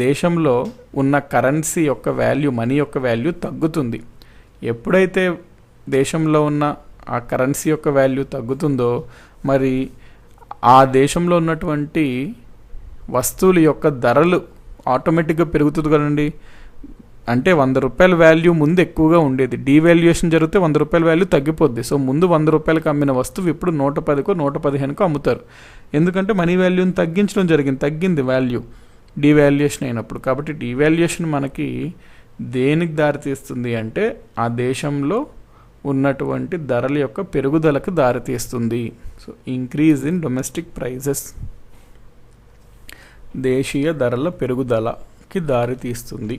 దేశంలో ఉన్న కరెన్సీ యొక్క వాల్యూ, మనీ యొక్క వాల్యూ తగ్గుతుంది. ఎప్పుడైతే దేశంలో ఉన్న ఆ కరెన్సీ యొక్క వాల్యూ తగ్గుతుందో మరి ఆ దేశంలో ఉన్నటువంటి వస్తువుల యొక్క ధరలు ఆటోమేటిక్గా పెరుగుతుంది కదండి. అంటే 100 రూపాయల వాల్యూ ముందు ఎక్కువగా ఉండేది, డీవాల్యుయేషన్ జరిగితే 100 రూపాయల వాల్యూ తగ్గిపోద్ది. సో ముందు 100 రూపాయలకు అమ్మిన వస్తువు ఇప్పుడు 110కో 115కో అమ్ముతారు. ఎందుకంటే మనీ వాల్యూని తగ్గించడం తగ్గింది వాల్యూ డీవాల్యుయేషన్ అయినప్పుడు. కాబట్టి డీవాల్యుయేషన్ మనకి దేనికి దారితీస్తుంది అంటే ఆ దేశంలో ఉన్నటువంటి ధరల యొక్క పెరుగుదలకు దారితీస్తుంది. So increase in domestic prices, దేశీయ ధరల పెరుగుదలకి దారితీస్తుంది.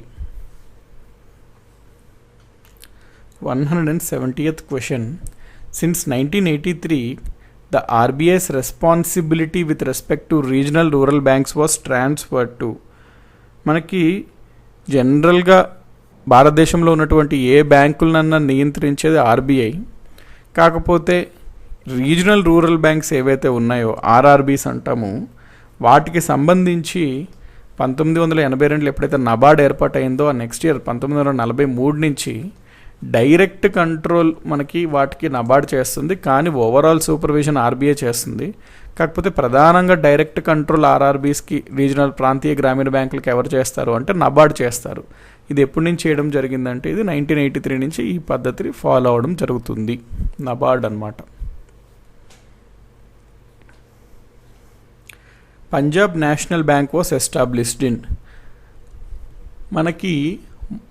170th question. Since 1983, the RBI's responsibility with respect to regional rural banks was transferred to. మనకి జనరల్గా భారతదేశంలో ఉన్నటువంటి ఏ బ్యాంకులనన్నా నియంత్రించేది ఆర్బీఐ. కాకపోతే రీజనల్ రూరల్ బ్యాంక్స్ ఏవైతే ఉన్నాయో ఆర్ఆర్బీస్ అంటాము, వాటికి సంబంధించి 1982 ఎప్పుడైతే నబార్డ్ ఏర్పాటైందో ఆ నెక్స్ట్ ఇయర్ 1943 నుంచి డైరెక్ట్ కంట్రోల్ మనకి వాటికి నబార్డ్ చేస్తుంది, కానీ ఓవరాల్ సూపర్విజన్ ఆర్బీఐ చేస్తుంది. కాకపోతే ప్రధానంగా డైరెక్ట్ కంట్రోల్ ఆర్ఆర్బీస్కి రీజనల్ ప్రాంతీయ గ్రామీణ బ్యాంకులకి ఎవరు చేస్తారు అంటే నబార్డ్ చేస్తారు. ఇది ఎప్పటి నుంచి చేయడం జరిగిందంటే ఇది 1983 నుంచి ఈ పద్ధతిని ఫాలో అవడం జరుగుతుంది, నబార్డ్ అన్నమాట. Punjab National bank was established in. మనకి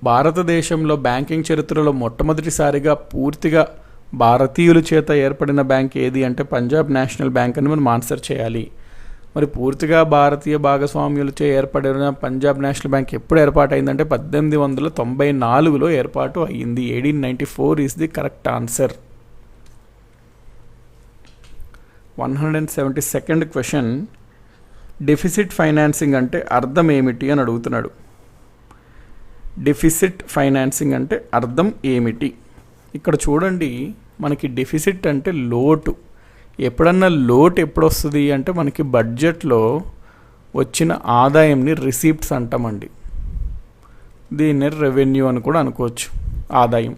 భారతదేశంలో బ్యాంకింగ్ చరిత్రలో మొట్టమొదటిసారిగా పూర్తిగా భారతీయుల చేత ఏర్పడిన బ్యాంక్ ఏది అంటే పంజాబ్ నేషనల్ బ్యాంక్ అని మనం ఆన్సర్ చేయాలి. మరి పూర్తిగా భారతీయ భాగస్వామ్యులచే ఏర్పడిన పంజాబ్ నేషనల్ బ్యాంక్ ఎప్పుడు ఏర్పాటైందంటే 1894లో ఏర్పాటు అయ్యింది. 1894 is the correct answer. 172nd question. Deficit financing అంటే అర్థం ఏమిటి అని అడుగుతున్నాడు. డెఫిసిట్ ఫైనాన్సింగ్ అంటే అర్థం ఏమిటి? ఇక్కడ చూడండి, మనకి డెఫిసిట్ అంటే లోటు. ఎప్పుడన్నా లోటు ఎప్పుడు వస్తుంది అంటే మనకి బడ్జెట్లో వచ్చిన ఆదాయంని రిసీప్ట్స్ అంటామండి. దీన్ని రెవెన్యూ అని కూడా అనుకోవచ్చు, ఆదాయం.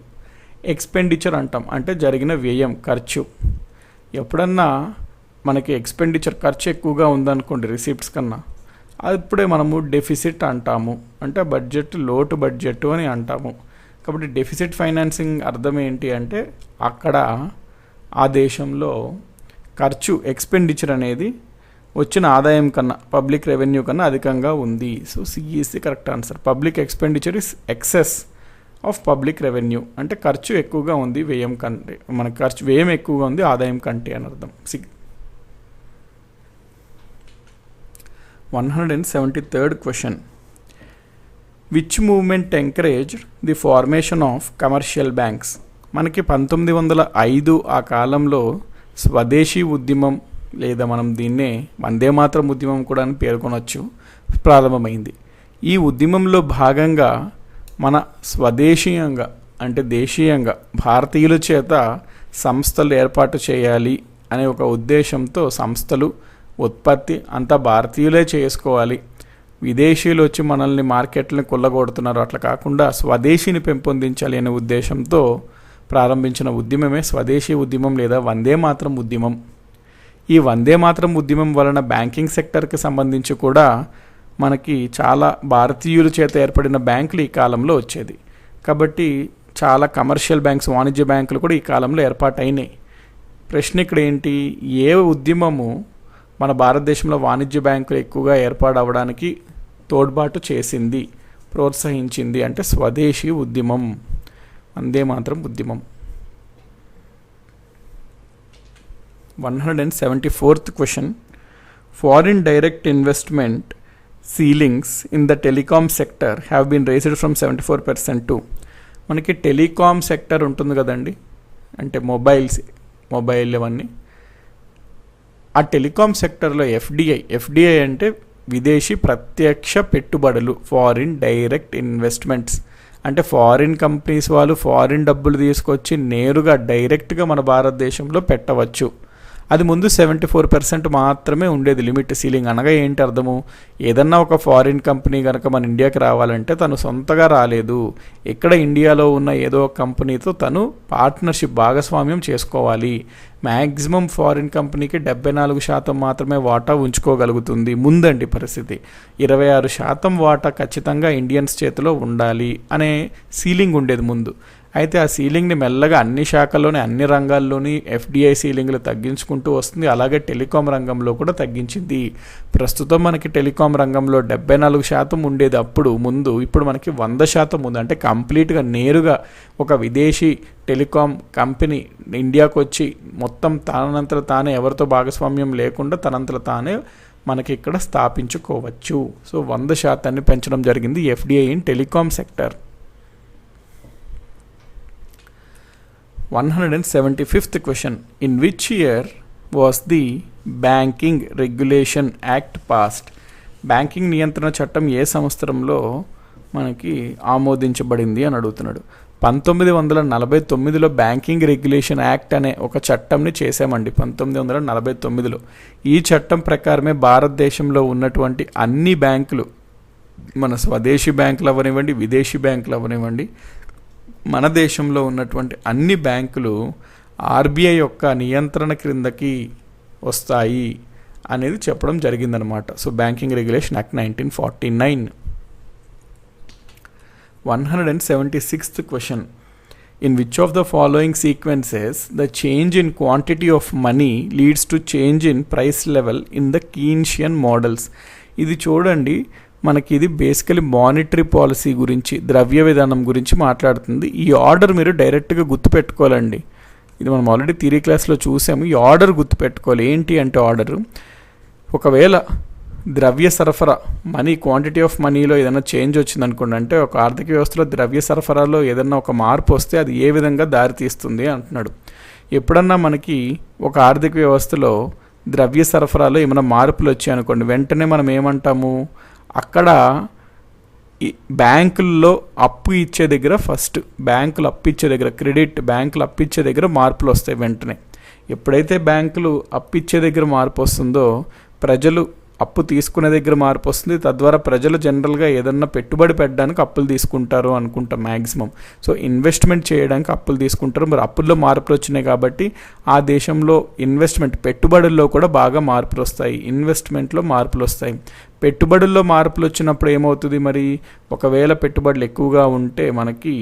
ఎక్స్పెండిచర్ అంటాం, అంటే జరిగిన వ్యయం, ఖర్చు. ఎప్పుడన్నా మనకి ఎక్స్పెండిచర్ ఖర్చు ఎక్కువగా ఉందనుకోండి రిసీప్ట్స్ కన్నా, అప్పుడే మనము డెఫిసిట్ అంటాము, అంటే బడ్జెట్ లోటు బడ్జెట్ అని అంటాము. కాబట్టి డెఫిసిట్ ఫైనాన్సింగ్ అర్థం ఏంటి అంటే అక్కడ ఆ దేశంలో ఖర్చు ఎక్స్పెండిచర్ అనేది వచ్చిన ఆదాయం కన్నా, పబ్లిక్ రెవెన్యూ కన్నా అధికంగా ఉంది. So CEC correct answer. Public expenditure is excess of public revenue, అంటే ఖర్చు ఎక్కువగా ఉంది వ్యయం కంటే, మన ఖర్చు వ్యయం ఎక్కువగా ఉంది ఆదాయం కంటే అని అర్థం. 173rd question. Which movement encouraged the formation of commercial banks? మనకి 1905 ఆ కాలంలో స్వదేశీ ఉద్యమం, లేదా మనం దీన్నే వందే మాతరం ఉద్యమం కూడా అని పేర్కొనవచ్చు, ప్రారంభమైంది. ఈ ఉద్యమంలో భాగంగా మన స్వదేశీయంగా అంటే దేశీయంగా భారతీయుల చేత సంస్థలు ఏర్పాటు చేయాలి అనే ఒక ఉద్దేశంతో సంస్థలు ఉత్పత్తి అంతా భారతీయులే చేసుకోవాలి, విదేశీయులు వచ్చి మనల్ని మార్కెట్లను కొల్లగొడుతున్నారు, అట్లా కాకుండా స్వదేశీని పెంపొందించాలి అనే ఉద్దేశంతో ప్రారంభించిన ఉద్యమమే స్వదేశీ ఉద్యమం లేదా వందే మాతరం ఉద్యమం. ఈ వందే మాతరం ఉద్యమం వలన బ్యాంకింగ్ సెక్టర్కి సంబంధించి కూడా మనకి చాలా భారతీయుల చేత ఏర్పడిన బ్యాంకులు ఈ కాలంలో వచ్చేది. కాబట్టి చాలా కమర్షియల్ బ్యాంక్స్, వాణిజ్య బ్యాంకులు కూడా ఈ కాలంలో ఏర్పాటైనాయి. ప్రశ్న ఇక్కడ ఏంటి, ఏ ఉద్యమము మన భారతదేశంలో వాణిజ్య బ్యాంకులు ఎక్కువగా ఏర్పాటు అవ్వడానికి తోడ్పాటు చేసింది, ప్రోత్సహించింది అంటే స్వదేశీ ఉద్యమం, వందే మాతరం ఉద్యమం. 174th question. Foreign direct investment ceilings in the telecom sector have been raised from 74% to. మనకి టెలికామ్ సెక్టర్ ఉంటుంది కదండి, అంటే మొబైల్ ఇవన్నీ. ఆ టెలికాం సెక్టర్లో ఎఫ్డిఐ అంటే విదేశీ ప్రత్యక్ష పెట్టుబడులు, ఫారిన్ డైరెక్ట్ ఇన్వెస్ట్మెంట్స్, అంటే ఫారిన్ కంపెనీస్ వాళ్ళు ఫారిన్ డబ్బులు తీసుకొచ్చి నేరుగా డైరెక్ట్గా మన భారతదేశంలో పెట్టవచ్చు. అది ముందు 74% మాత్రమే ఉండేది లిమిట్, సీలింగ్. అనగా ఏంటి అర్థము, ఏదన్నా ఒక ఫారిన్ కంపెనీ కనుక మన ఇండియాకి రావాలంటే తను సొంతగా రాలేదు, ఇక్కడ ఇండియాలో ఉన్న ఏదో ఒక కంపెనీతో తను పార్ట్నర్షిప్, భాగస్వామ్యం చేసుకోవాలి. మ్యాక్సిమం ఫారిన్ కంపెనీకి 74% మాత్రమే వాటా ఉంచుకోగలుగుతుంది ముందండి పరిస్థితి. 26% వాటా ఖచ్చితంగా ఇండియన్స్ చేతిలో ఉండాలి అనే సీలింగ్ ఉండేది ముందు. అయితే ఆ సీలింగ్ని మెల్లగా అన్ని శాఖల్లోని అన్ని రంగాల్లోని ఎఫ్డిఐ సీలింగ్లు తగ్గించుకుంటూ వస్తుంది. అలాగే టెలికాం రంగంలో కూడా తగ్గించింది. ప్రస్తుతం మనకి టెలికాం రంగంలో 74% ఉండేది ముందు, ఇప్పుడు మనకి 100% ఉంది. అంటే కంప్లీట్గా నేరుగా ఒక విదేశీ టెలికాం కంపెనీ ఇండియాకు వచ్చి మొత్తం తనంతట తానే ఎవరితో భాగస్వామ్యం లేకుండా తనంతట తానే మనకి ఇక్కడ స్థాపించుకోవచ్చు. సో 100% పెంచడం జరిగింది FDI in telecom sector. 175th question. In which year was the Banking Regulation Act passed? Banking నియంత్రణ చట్టం ఏ సంవత్సరంలో మనకి ఆమోదించబడింది అని అడుగుతున్నాడు. 1949లో బ్యాంకింగ్ రెగ్యులేషన్ యాక్ట్ అనే ఒక చట్టంని చేశామండి. 1949లో ఈ చట్టం ప్రకారమే భారతదేశంలో ఉన్నటువంటి అన్ని బ్యాంకులు, మన స్వదేశీ బ్యాంకులు అవనివ్వండి, విదేశీ బ్యాంకులు అవనివ్వండి, మన దేశంలో ఉన్నటువంటి అన్ని బ్యాంకులు ఆర్బీఐ యొక్క నియంత్రణ క్రిందకి వస్తాయి అనేది చెప్పడం జరిగిందనమాట. So banking regulation act 1949. 176th question. In which of the following sequences the change in quantity of money leads to change in price level in the Keynesian models? ఇది చూడండి, మనకి ఇది బేసికలీ మానిటరీ పాలసీ గురించి, ద్రవ్య విధానం గురించి మాట్లాడుతుంది. ఈ ఆర్డర్ మీరు డైరెక్ట్గా గుర్తుపెట్టుకోవాలండి. ఇది మనం ఆల్రెడీ థియరీ క్లాస్లో చూసాము. ఈ ఆర్డర్ గుర్తుపెట్టుకోవాలి. ఏంటి అంటే ఆర్డర్, ఒకవేళ ద్రవ్య సరఫరా మనీ, క్వాంటిటీ ఆఫ్ మనీలో ఏదైనా చేంజ్ వచ్చింది అనుకోండి, అంటే ఒక ఆర్థిక వ్యవస్థలో ద్రవ్య సరఫరాలో ఏదైనా ఒక మార్పు వస్తే అది ఏ విధంగా దారితీస్తుంది అంటున్నాడు. ఎప్పుడన్నా మనకి ఒక ఆర్థిక వ్యవస్థలో ద్రవ్య సరఫరాలో ఏమైనా మార్పులు వచ్చాయి అనుకోండి, వెంటనే మనం ఏమంటాము, అక్కడ బ్యాంకుల్లో అప్పు ఇచ్చే దగ్గర ఫస్ట్, బ్యాంకులు అప్పు ఇచ్చే దగ్గర, క్రెడిట్ బ్యాంకులు అప్పు ఇచ్చే దగ్గర మార్పులు వస్తాయి వెంటనే. ఎప్పుడైతే బ్యాంకులు అప్పు ఇచ్చే దగ్గర మార్పు వస్తుందో ప్రజలు అప్పు తీసుకునే దగ్గర మార్పు వస్తుంది. తద్వారా ప్రజలు జనరల్గా ఏదన్నా పెట్టుబడి పెట్టడానికి అప్పులు తీసుకుంటారు అనుకుంటాం మ్యాక్సిమం. సో ఇన్వెస్ట్మెంట్ చేయడానికి అప్పులు తీసుకుంటారు. మరి అప్పుల్లో మార్పులు వచ్చినాయి కాబట్టి ఆ దేశంలో ఇన్వెస్ట్మెంట్, పెట్టుబడుల్లో కూడా బాగా మార్పులు వస్తాయి. ఇన్వెస్ట్మెంట్లో మార్పులు వస్తాయి. పెట్టుబడుల్లో మార్పులు వచ్చినప్పుడు ఏమవుతుంది, మరి ఒకవేళ పెట్టుబడులు ఎక్కువగా ఉంటే, మనకి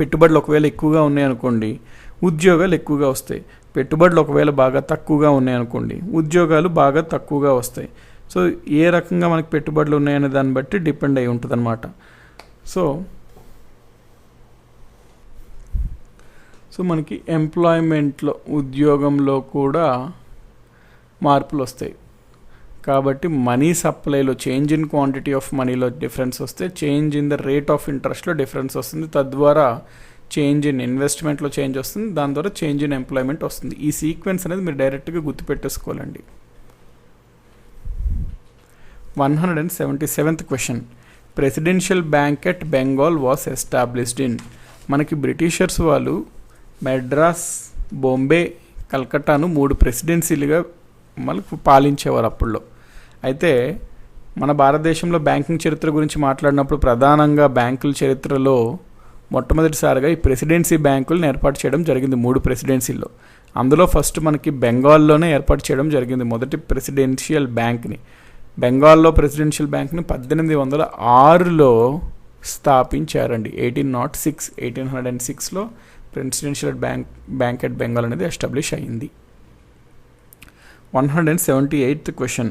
పెట్టుబడులు ఒకవేళ ఎక్కువగా ఉన్నాయనుకోండి, ఉద్యోగాలు ఎక్కువగా వస్తాయి. పెట్టుబడులు ఒకవేళ బాగా తక్కువగా ఉన్నాయనుకోండి, ఉద్యోగాలు బాగా తక్కువగా వస్తాయి. సో ఏ రకంగా మనకి పెట్టుబడులు ఉన్నాయనే దాన్ని బట్టి డిపెండ్ అయి ఉంటుంది అనమాట. సో మనకి ఎంప్లాయ్మెంట్లో, ఉద్యోగంలో కూడా మార్పులు వస్తాయి. కాబట్టి మనీ సప్లైలో చేంజ్ ఇన్ క్వాంటిటీ ఆఫ్ మనీలో డిఫరెన్స్ వస్తే, change in the rate of ఇంట్రెస్ట్లో డిఫరెన్స్ వస్తుంది. తద్వారా చేంజ్ ఇన్ ఇన్వెస్ట్మెంట్లో చేంజ్ వస్తుంది. దాని ద్వారా చేంజ్ ఇన్ ఎంప్లాయ్మెంట్ వస్తుంది. ఈ సీక్వెన్స్ అనేది మీరు డైరెక్ట్గా గుర్తుపెట్టేసుకోవాలండి. 177th question. Presidential bank at Bengal was established in. మనకి బ్రిటిషర్స్ వాళ్ళు మెడ్రాస్, బాంబే, కల్కట్టాను 3 ప్రెసిడెన్సీలుగా మనకు పాలించేవారు అప్పుల్లో. అయితే మన భారతదేశంలో బ్యాంకింగ్ చరిత్ర గురించి మాట్లాడినప్పుడు ప్రధానంగా బ్యాంకుల చరిత్రలో మొట్టమొదటిసారిగా ఈ ప్రెసిడెన్సీ బ్యాంకులను ఏర్పాటు చేయడం జరిగింది 3 ప్రెసిడెన్సీల్లో. అందులో ఫస్ట్ మనకి బెంగాల్లోనే ఏర్పాటు చేయడం జరిగింది మొదటి ప్రెసిడెన్షియల్ బ్యాంక్ని. బెంగాల్లో ప్రెసిడెన్షియల్ బ్యాంక్ని 1806లో స్థాపించారండి. 1806లో ప్రెసిడెన్షియల్ బ్యాంక్ ఎట్ బెంగాల్ అనేది ఎస్టాబ్లిష్ అయ్యింది. 178th question.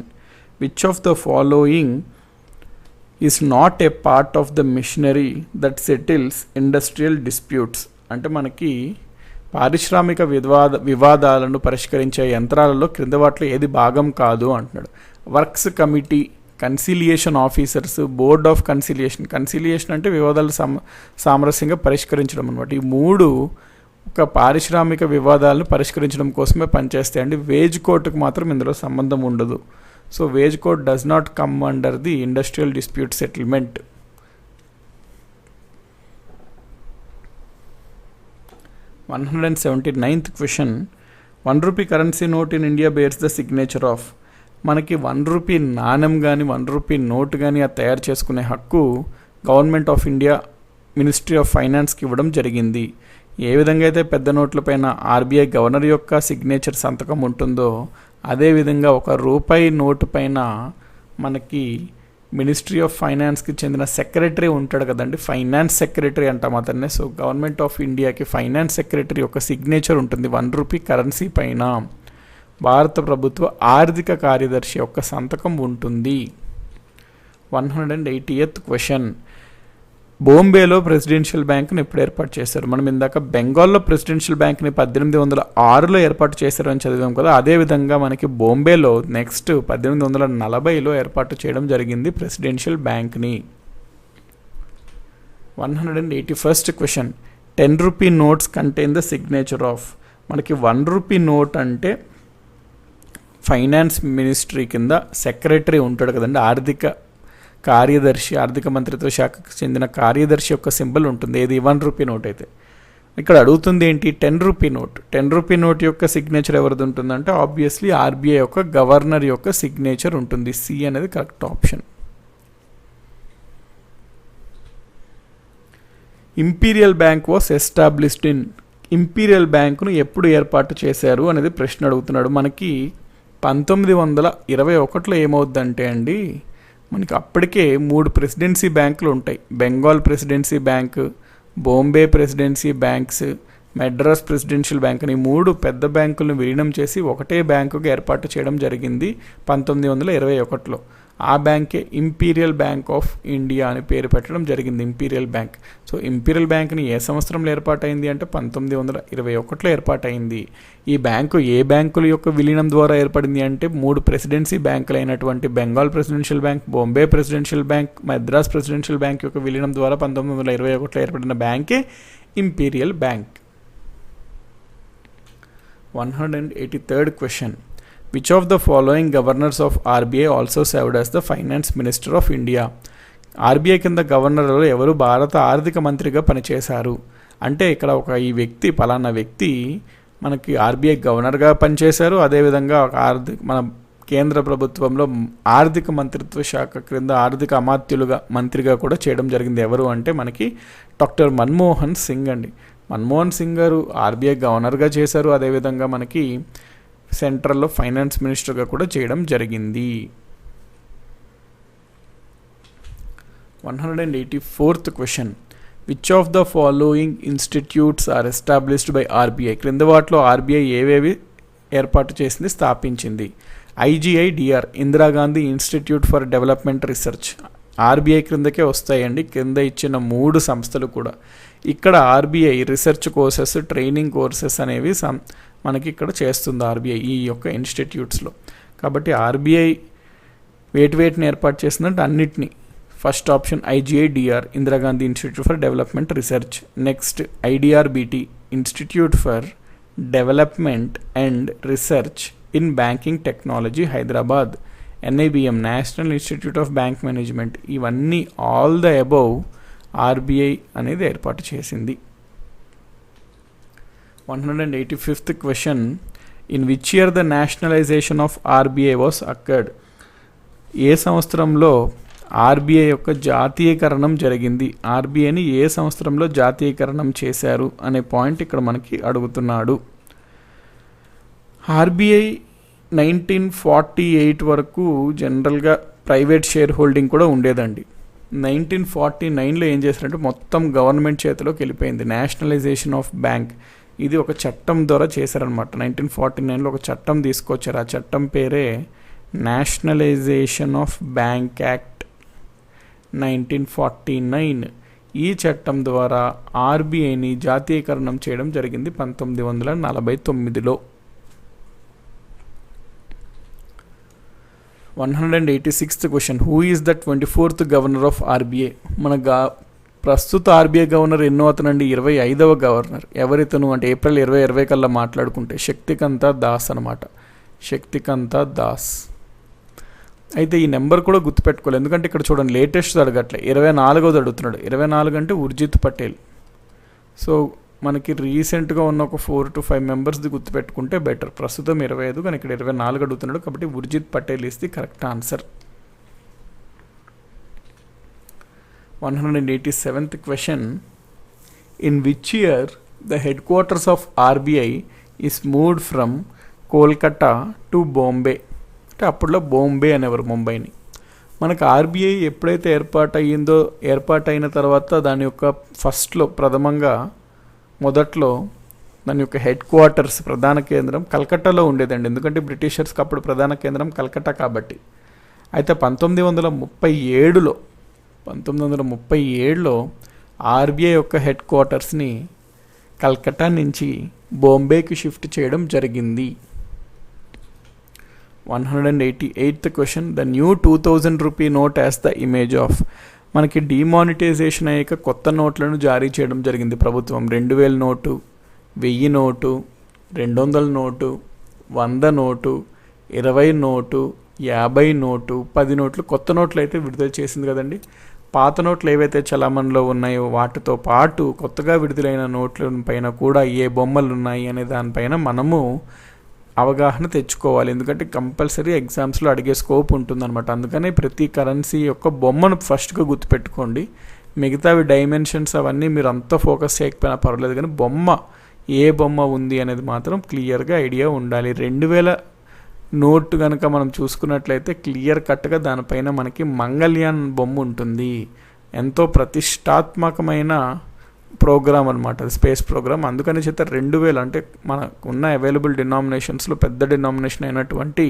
Which of the following is not a part of the machinery that settles industrial disputes? అంటే మనకి పారిశ్రామిక వివాదాలను పరిష్కరించే యంత్రాలలో క్రింద వాటిలో ఏది భాగం కాదు అంటున్నాడు. Works committee, conciliation officers, board of conciliation. Conciliation అంటే వివాదాలు సామరస్యంగా పరిష్కరించడం అనమాట. ఈ 3 ఒక పారిశ్రామిక వివాదాలను పరిష్కరించడం కోసమే పనిచేస్తాయండి. వేజ్ కోర్టుకు మాత్రం ఇందులో సంబంధం ఉండదు. So wage court does not come under the industrial dispute settlement. 179th question. 1 rupee currency note in India bears the signature of. మనకి 1 రూపీ నాణెం కానీ 1 రూపీ నోట్ కానీ అది తయారు చేసుకునే హక్కు government of India, ministry of ఫైనాన్స్కి ఇవ్వడం జరిగింది. ఏ విధంగా అయితే పెద్ద నోట్లపైన ఆర్బీఐ గవర్నర్ యొక్క సిగ్నేచర్ సంతకం ఉంటుందో, అదేవిధంగా 1 రూపాయి నోటు పైన మనకి మినిస్ట్రీ ఆఫ్ ఫైనాన్స్కి చెందిన సెక్రటరీ ఉంటాడు కదండి, ఫైనాన్స్ సెక్రటరీ అంటాం అతన్నే. సో గవర్నమెంట్ ఆఫ్ ఇండియాకి ఫైనాన్స్ సెక్రటరీ యొక్క సిగ్నేచర్ ఉంటుంది ₹1 కరెన్సీ పైన. భారత ప్రభుత్వ ఆర్థిక కార్యదర్శి యొక్క సంతకం ఉంటుంది. 180th క్వశ్చన్, బాంబేలో ప్రెసిడెన్షియల్ బ్యాంక్ని ఎప్పుడు ఏర్పాటు చేశారు? మనం ఇందాక బెంగాల్లో ప్రెసిడెన్షియల్ బ్యాంక్ని 1806లో ఏర్పాటు చేశారని చదివాం కదా, అదేవిధంగా మనకి బాంబేలో నెక్స్ట్ 1840లో ఏర్పాటు చేయడం జరిగింది ప్రెసిడెన్షియల్ బ్యాంక్ని. 181st question, ₹10 notes contain the signature of. మనకి ₹1 నోట్ అంటే ఫైనాన్స్ మినిస్ట్రీ కింద సెక్రటరీ ఉంటాడు కదండి, ఆర్థిక కార్యదర్శి, ఆర్థిక మంత్రిత్వ శాఖకు చెందిన కార్యదర్శి యొక్క సింబల్ ఉంటుంది. ఏది ₹1 నోట్ అయితే. ఇక్కడ అడుగుతుంది ఏంటి, ₹10 నోట్. ₹10 నోట్ యొక్క సిగ్నేచర్ ఎవరిది ఉంటుందంటే ఆబ్వియస్లీ ఆర్బీఐ యొక్క గవర్నర్ యొక్క సిగ్నేచర్ ఉంటుంది. సి అనేది correct option. Imperial bank was established in. Imperial బ్యాంకును ఎప్పుడు ఏర్పాటు చేశారు అనేది ప్రశ్న అడుగుతున్నాడు. మనకి 1921లో ఏమవుద్దంటే అండి, మనకి అప్పటికే 3 ప్రెసిడెన్సీ బ్యాంకులు ఉంటాయి. Bengal presidency bank, Bombay presidency banks, Madras presidential bank అని 3 పెద్ద బ్యాంకులను విలీనం చేసి ఒకటే బ్యాంకుగా ఏర్పాటు చేయడం జరిగింది 1921లో. ఆ బ్యాంకే ఇంపీరియల్ బ్యాంక్ ఆఫ్ ఇండియా అని పేరు పెట్టడం జరిగింది, ఇంపీరియల్ బ్యాంక్. సో ఇంపీరియల్ బ్యాంక్ని ఏ సంవత్సరంలో ఏర్పాటైంది అంటే 1921లో ఏర్పాటైంది. ఈ బ్యాంకు ఏ బ్యాంకుల యొక్క విలీనం ద్వారా ఏర్పడింది అంటే 3 ప్రెసిడెన్సీ బ్యాంకులు అయినటువంటి Bengal presidential bank, Bombay presidential bank, Madras presidential bank యొక్క విలీనం ద్వారా 1921లో ఏర్పడిన బ్యాంకే imperial bank. 183rd question, which of the following governors of RBI also served as the finance minister of India? RBI కింద గవర్నర్లో ఎవరు భారత ఆర్థిక మంత్రిగా పనిచేశారు అంటే ఇక్కడ ఈ వ్యక్తి, పలానా వ్యక్తి మనకి ఆర్బీఐ గవర్నర్గా పనిచేశారు. అదేవిధంగా మన కేంద్ర ప్రభుత్వంలో ఆర్థిక మంత్రిత్వ శాఖ క్రింద ఆర్థిక అమాత్యులుగా మంత్రిగా కూడా చేయడం జరిగింది. ఎవరు అంటే మనకి డాక్టర్ మన్మోహన్ సింగ్ అండి. మన్మోహన్ సింగ్ గారు ఆర్బీఐ గవర్నర్గా చేశారు. అదేవిధంగా మనకి సెంట్రల్లో ఫైనాన్స్ మినిస్టర్గా కూడా చేయడం జరిగింది. 184th question, which of the following institutes are established by RBI? క్రింద వాటిలో ఆర్బీఐ ఏవేవి ఏర్పాటు చేసింది, స్థాపించింది? IGIDR, Indira Gandhi institute for development research, RBI క్రిందకే వస్తాయండి. కింద ఇచ్చిన 3 సంస్థలు కూడా. ఇక్కడ RBI research courses, training courses అనేవి మనకి ఇక్కడ చేస్తుంది ఆర్బీఐ ఈ యొక్క ఇన్స్టిట్యూట్స్లో. కాబట్టి ఆర్బీఐ వేటిని ఏర్పాటు చేస్తుందంటే అన్నిటినీ. First option IGIDR, Indira Gandhi institute for development research. Next IDRBT, institute for development and research in banking technology, Hyderabad. NIBM, national institute of bank management. ఇవన్నీ ఆల్ ద అబౌవ్ ఆర్బీఐ అనేది ఏర్పాటు చేసింది. 185th question, in which year the nationalization of RBI was occurred? ఏ సంవత్సరంలో RBI యొక్క జాతీయకరణం జరిగింది? ఆర్బీఐని ఏ సంవత్సరంలో జాతీయకరణం చేశారు అనే పాయింట్ ఇక్కడ మనకి అడుగుతున్నాడు. ఆర్బీఐ 1948 వరకు జనరల్గా ప్రైవేట్ షేర్ హోల్డింగ్ కూడా ఉండేదండి. 1949లో ఏం చేశారంటే మొత్తం గవర్నమెంట్ చేతిలోకి వెళ్ళిపోయింది. నేషనలైజేషన్ ఆఫ్ బ్యాంక్ ఇది ఒక చట్టం ద్వారా చేశారనమాట. 1949లో ఒక చట్టం తీసుకొచ్చారు. ఆ చట్టం పేరే నేషనలైజేషన్ ఆఫ్ బ్యాంక్ యాక్ట్ 1949. ఈ చట్టం ద్వారా ఆర్బీఐని జాతీయకరణం చేయడం జరిగింది 1949లో. 186th question, who is the 24th governor of RBI? మన ప్రస్తుత ఆర్బీఐ గవర్నర్ ఎన్నో అతనండి? 25వ గవర్నర్. ఎవరితను అంటే ఏప్రిల్ 2020 కల్లా మాట్లాడుకుంటే శక్తికాంత దాస్ అనమాట. శక్తికాంత దాస్. అయితే ఈ నెంబర్ కూడా గుర్తుపెట్టుకోవాలి, ఎందుకంటే ఇక్కడ చూడండి లేటెస్ట్ అడగట్లే, 24వ అడుగుతున్నాడు. 24 అంటే ఉర్జిత్ పటేల్. సో మనకి రీసెంట్గా ఉన్న ఒక 4 to 5 మెంబర్స్ది గుర్తుపెట్టుకుంటే బెటర్. ప్రస్తుతం 25 కానీ ఇక్కడ 24 అడుగుతున్నాడు, కాబట్టి Urjit Patel is the correct answer. 187th question, in which year the head quarters of RBI is moved from Kolkata to Bombay? అంటే అప్పట్లో బాంబే అనేవారు ముంబైని. మనకు ఆర్బీఐ ఎప్పుడైతే ఏర్పాటైన తర్వాత దాని యొక్క ఫస్ట్లో మొదట్లో దాని యొక్క హెడ్ క్వార్టర్స్ ప్రధాన కేంద్రం కలకట్టాలో ఉండేదండి. ఎందుకంటే బ్రిటిషర్స్కి అప్పుడు ప్రధాన కేంద్రం కలకట్టా కాబట్టి. అయితే 1937లో ఆర్బీఐ యొక్క హెడ్ క్వార్టర్స్ని కలకట్టా నుంచి బాంబేకి షిఫ్ట్ చేయడం జరిగింది. 188th question, the new 2000 rupee note as the image of. మనకి డిమానిటైజేషన్ అయ్యాక కొత్త నోట్లను జారీ చేయడం జరిగింది ప్రభుత్వం. 2000 note, 1000 note, 200 note, 100 note, 20 note, 50 note, 10 నోట్లు, కొత్త నోట్లు అయితే విడుదల చేసింది కదండి. పాత నోట్లు ఏవైతే చలామణిలో ఉన్నాయో వాటితో పాటు కొత్తగా విడుదలైన నోట్ల పైన కూడా ఏ బొమ్మలు ఉన్నాయి అనే దానిపైన మనము అవగాహన తెచ్చుకోవాలి. ఎందుకంటే కంపల్సరీ ఎగ్జామ్స్లో అడిగే స్కోప్ ఉంటుందన్నమాట. అందుకనే ప్రతి కరెన్సీ యొక్క బొమ్మను ఫస్ట్గా గుర్తుపెట్టుకోండి. మిగతావి డైమెన్షన్స్ అవన్నీ మీరు అంతా ఫోకస్ చేయకపోయినా పర్వాలేదు, కానీ ఏ బొమ్మ ఉంది అనేది మాత్రం క్లియర్గా ఐడియా ఉండాలి. 2000 నోట్ కనుక మనం చూసుకున్నట్లయితే క్లియర్ కట్గా దానిపైన మనకి మంగళ్యాన్ బొమ్మ ఉంటుంది. ఎంతో ప్రతిష్టాత్మకమైన ప్రోగ్రామ్ అనమాట, స్పేస్ ప్రోగ్రామ్. అందుకని చేత 2000 అంటే మనకు ఉన్న అవైలబుల్ డినామినేషన్స్లో పెద్ద డినామినేషన్ అయినటువంటి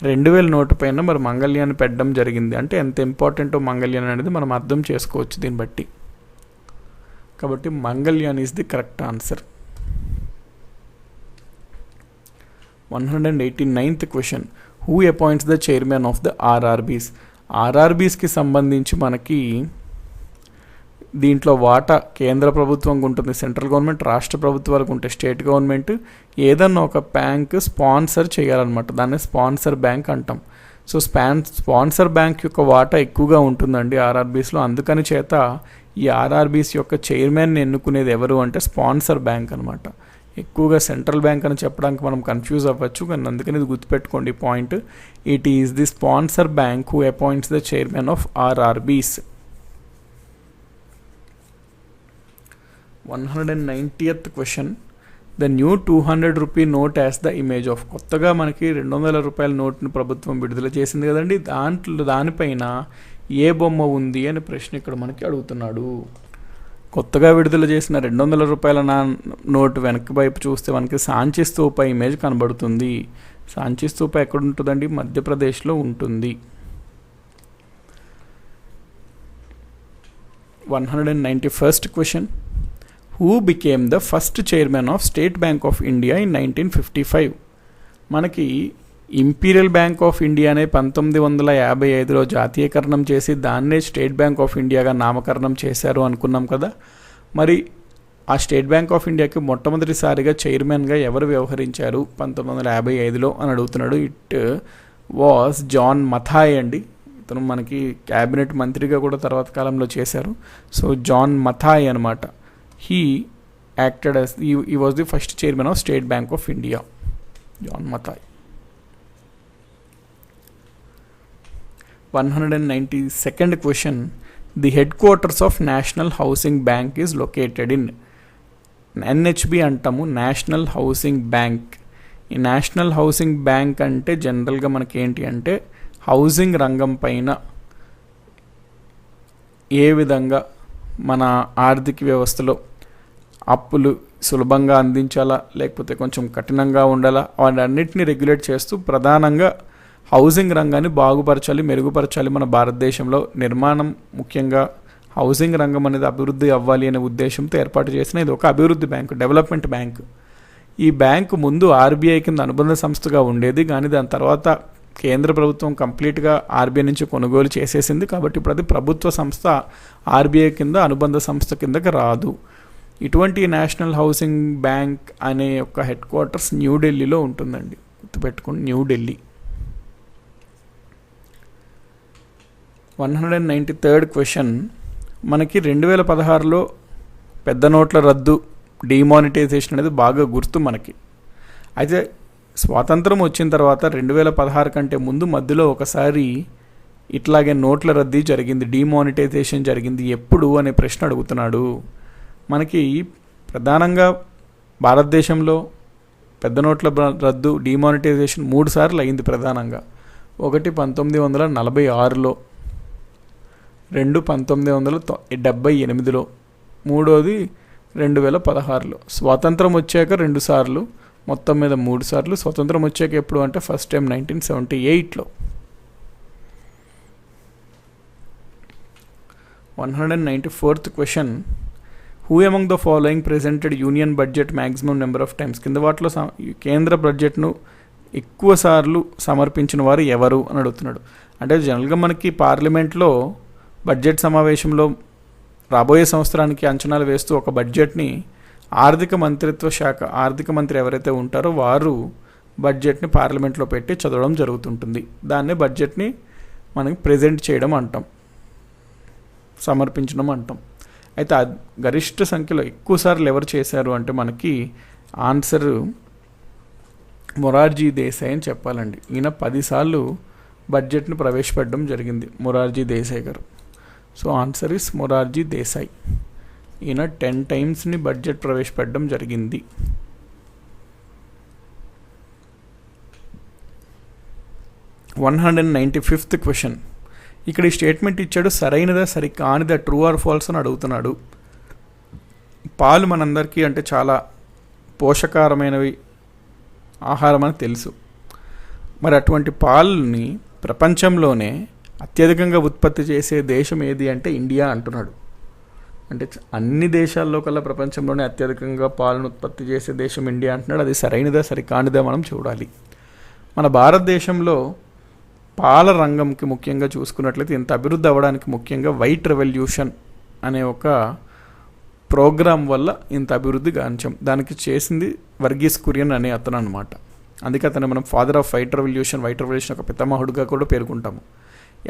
2000 నోటు పైన మరి మంగళ్యాన్ని పెట్టడం జరిగింది. అంటే ఎంత ఇంపార్టెంటో మంగళ్యాన్ అనేది మనం అర్థం చేసుకోవచ్చు దీన్ని బట్టి. కాబట్టి Mangalyaan is the correct answer. 189th question, who appoints the chairman of the RRBs. ఆర్ఆర్బీస్కి సంబంధించి మనకి దీంట్లో వాటా కేంద్ర ప్రభుత్వంకి ఉంటుంది, సెంట్రల్ గవర్నమెంట్, రాష్ట్ర ప్రభుత్వాలకు ఉంటే స్టేట్ గవర్నమెంట్ ఏదన్నా ఒక బ్యాంక్ స్పాన్సర్ చేయాలన్నమాట. దాన్ని స్పాన్సర్ బ్యాంక్ అంటాం. సో స్పాన్సర్ బ్యాంక్ యొక్క వాటా ఎక్కువగా ఉంటుందండి ఆర్ఆర్బీస్లో. అందుకని చేత ఈ ఆర్ఆర్బీస్ యొక్క చైర్మన్ని ఎన్నుకునేది ఎవరు అంటే స్పాన్సర్ బ్యాంక్ అనమాట. ఎక్కువగా సెంట్రల్ బ్యాంక్ అని చెప్పడానికి మనం కన్ఫ్యూజ్ అవ్వచ్చు, కానీ అందుకని ఇది గుర్తుపెట్టుకోండి point. It is the sponsor bank who appoints the chairman of RRBs. 190th question, the new 200 rupee note as the image of. కొత్తగా మనకి 200 రూపాయల నోట్ని ప్రభుత్వం విడుదల చేసింది కదండి. దానిపైన ఏ బొమ్మ ఉంది అని ప్రశ్న ఇక్కడ మనకి అడుగుతున్నాడు. కొత్తగా విడుదల చేసిన 200 రూపాయల నోటు వెనక్కి వైపు చూస్తే మనకి సాంచి స్తూప ఇమేజ్ కనబడుతుంది. సాంచి స్తూప ఎక్కడ ఉంటుందండి? మధ్యప్రదేశ్లో ఉంటుంది. 191st question, who became the first chairman of state bank of India in 1955. మనకి ఇంపీరియల్ బ్యాంక్ ఆఫ్ ఇండియానే 1955లో జాతీయకరణం చేసి దాన్నే స్టేట్ బ్యాంక్ ఆఫ్ ఇండియాగా నామకరణం చేశారు అనుకున్నాం కదా. మరి ఆ స్టేట్ బ్యాంక్ ఆఫ్ ఇండియాకి మొట్టమొదటిసారిగా చైర్మన్గా ఎవరు వ్యవహరించారు 1955లో అని అడుగుతున్నాడు. ఇట్ వాజ్ జాన్ మథాయ్ అండి. ఇతను మనకి క్యాబినెట్ మంత్రిగా కూడా తర్వాత కాలంలో చేశారు. సో జాన్ మథాయ్ అనమాట. He acted as he was the first chairman of State Bank of India, John Mathai. 192nd question, the headquarters of National Housing Bank is located in. NHB అంటాము, నేషనల్ హౌసింగ్ బ్యాంక్. ఈ national housing bank అంటే జనరల్గా మనకి ఏంటి అంటే housing రంగం పైన ఏ విధంగా మన ఆర్థిక వ్యవస్థలో అప్పులు సులభంగా అందించాలా లేకపోతే కొంచెం కఠినంగా ఉండాలా వాటన్నిటిని రెగ్యులేట్ చేస్తూ ప్రధానంగా హౌసింగ్ రంగాన్ని బాగుపరచాలి, మెరుగుపరచాలి. మన భారతదేశంలో నిర్మాణం ముఖ్యంగా హౌసింగ్ రంగం అనేది అభివృద్ధి అవ్వాలి అనే ఉద్దేశంతో ఏర్పాటు చేసిన ఇది ఒక అభివృద్ధి బ్యాంకు, డెవలప్మెంట్ బ్యాంకు. ఈ బ్యాంకు ముందు ఆర్బీఐ కింద అనుబంధ సంస్థగా ఉండేది, కానీ దాని తర్వాత కేంద్ర ప్రభుత్వం కంప్లీట్గా ఆర్బీఐ నుంచి కొనుగోలు చేసేసింది. కాబట్టి ఇప్పుడు అది ప్రభుత్వ సంస్థ, ఆర్బీఐ కింద అనుబంధ సంస్థ కిందకి రాదు. ఇటువంటి నేషనల్ హౌసింగ్ బ్యాంక్ అనే యొక్క హెడ్ క్వార్టర్స్ న్యూఢిల్లీలో ఉంటుందండి, గుర్తుపెట్టుకోండి, న్యూఢిల్లీ. 193rd క్వశ్చన్, మనకి 2016లో పెద్ద నోట్ల రద్దు, డిమానిటైజేషన్ అనేది బాగా గుర్తు మనకి. అయితే స్వాతంత్రం వచ్చిన తర్వాత 2016 కంటే ముందు మధ్యలో ఒకసారి ఇట్లాగే నోట్ల రద్దీ జరిగింది, డిమానిటైజేషన్ జరిగింది. ఎప్పుడు అనే ప్రశ్న అడుగుతున్నాడు. మనకి ప్రధానంగా భారతదేశంలో పెద్ద నోట్ల రద్దు, డిమానిటైజేషన్ 3 సార్లు అయింది ప్రధానంగా. ఒకటి 1946లో, రెండు 1978లో, మూడోది 2016లో. స్వాతంత్రం వచ్చాక 2 సార్లు, మొత్తం మీద 3 సార్లు. స్వతంత్రం వచ్చాక ఎప్పుడు అంటే ఫస్ట్ టైం 1978లో. 194th question, who among the following presented union budget maximum number of times? కింద వాటిలో కేంద్ర బడ్జెట్ను ఎక్కువ సార్లు సమర్పించిన వారు ఎవరు అని అడుగుతున్నాడు. అంటే జనరల్గా మనకి పార్లమెంట్లో బడ్జెట్ సమావేశంలో రాబోయే సంవత్సరానికి అంచనాలు వేస్తూ ఒక బడ్జెట్ని ఆర్థిక మంత్రిత్వ శాఖ, ఆర్థిక మంత్రి ఎవరైతే ఉంటారో వారు బడ్జెట్ని పార్లమెంట్లో పెట్టి చదవడం జరుగుతుంటుంది. దాన్నే బడ్జెట్ని మనకి ప్రెజెంట్ చేయడం అంటాం, సమర్పించడం అంటాం. అయితే గరిష్ట సంఖ్యలో ఎక్కువ సార్లు ఎవరు చేశారు అంటే మనకి ఆన్సర్ మొరార్జీ దేశాయ్ అని చెప్పాలండి. ఈయన 10 సార్లు బడ్జెట్ని ప్రవేశపెట్టడం జరిగింది, మొరార్జీ దేశాయ్ గారు. So answer is Morarji Desai. ఈయన 10 టైమ్స్ని బడ్జెట్ ప్రవేశపెట్టడం జరిగింది. 195th క్వశ్చన్, ఇక్కడ ఈ స్టేట్మెంట్ ఇచ్చాడు, సరైనదా సరికానిదా, ట్రూ ఆర్ ఫాల్స్ అని అడుగుతున్నాడు. పాలు మనందరికీ అంటే చాలా పోషకారమైనవి ఆహారం అని తెలుసు. మరి అటువంటి పాలని ప్రపంచంలోనే అత్యధికంగా ఉత్పత్తి చేసే దేశం ఏది అంటే ఇండియా అంటున్నాడు. అంటే అన్ని దేశాల్లో కల్లా ప్రపంచంలోనే అత్యధికంగా పాలను ఉత్పత్తి చేసే దేశం ఇండియా అంటున్నాడు. అది సరైనదా సరికానిదా మనం చూడాలి. మన భారతదేశంలో పాల రంగంకి ముఖ్యంగా చూసుకున్నట్లయితే ఇంత అభివృద్ధి అవ్వడానికి ముఖ్యంగా వైట్ రెవల్యూషన్ అనే ఒక ప్రోగ్రాం వల్ల ఇంత అభివృద్ధి గాంచాం. దానికి చేసింది వర్గీస్ కురియన్ అనే అతను అనమాట. అందుకే అతను మనం ఫాదర్ ఆఫ్ వైట్ రెవల్యూషన్ ఒక పితామహుడుగా కూడా పేర్కొంటాము.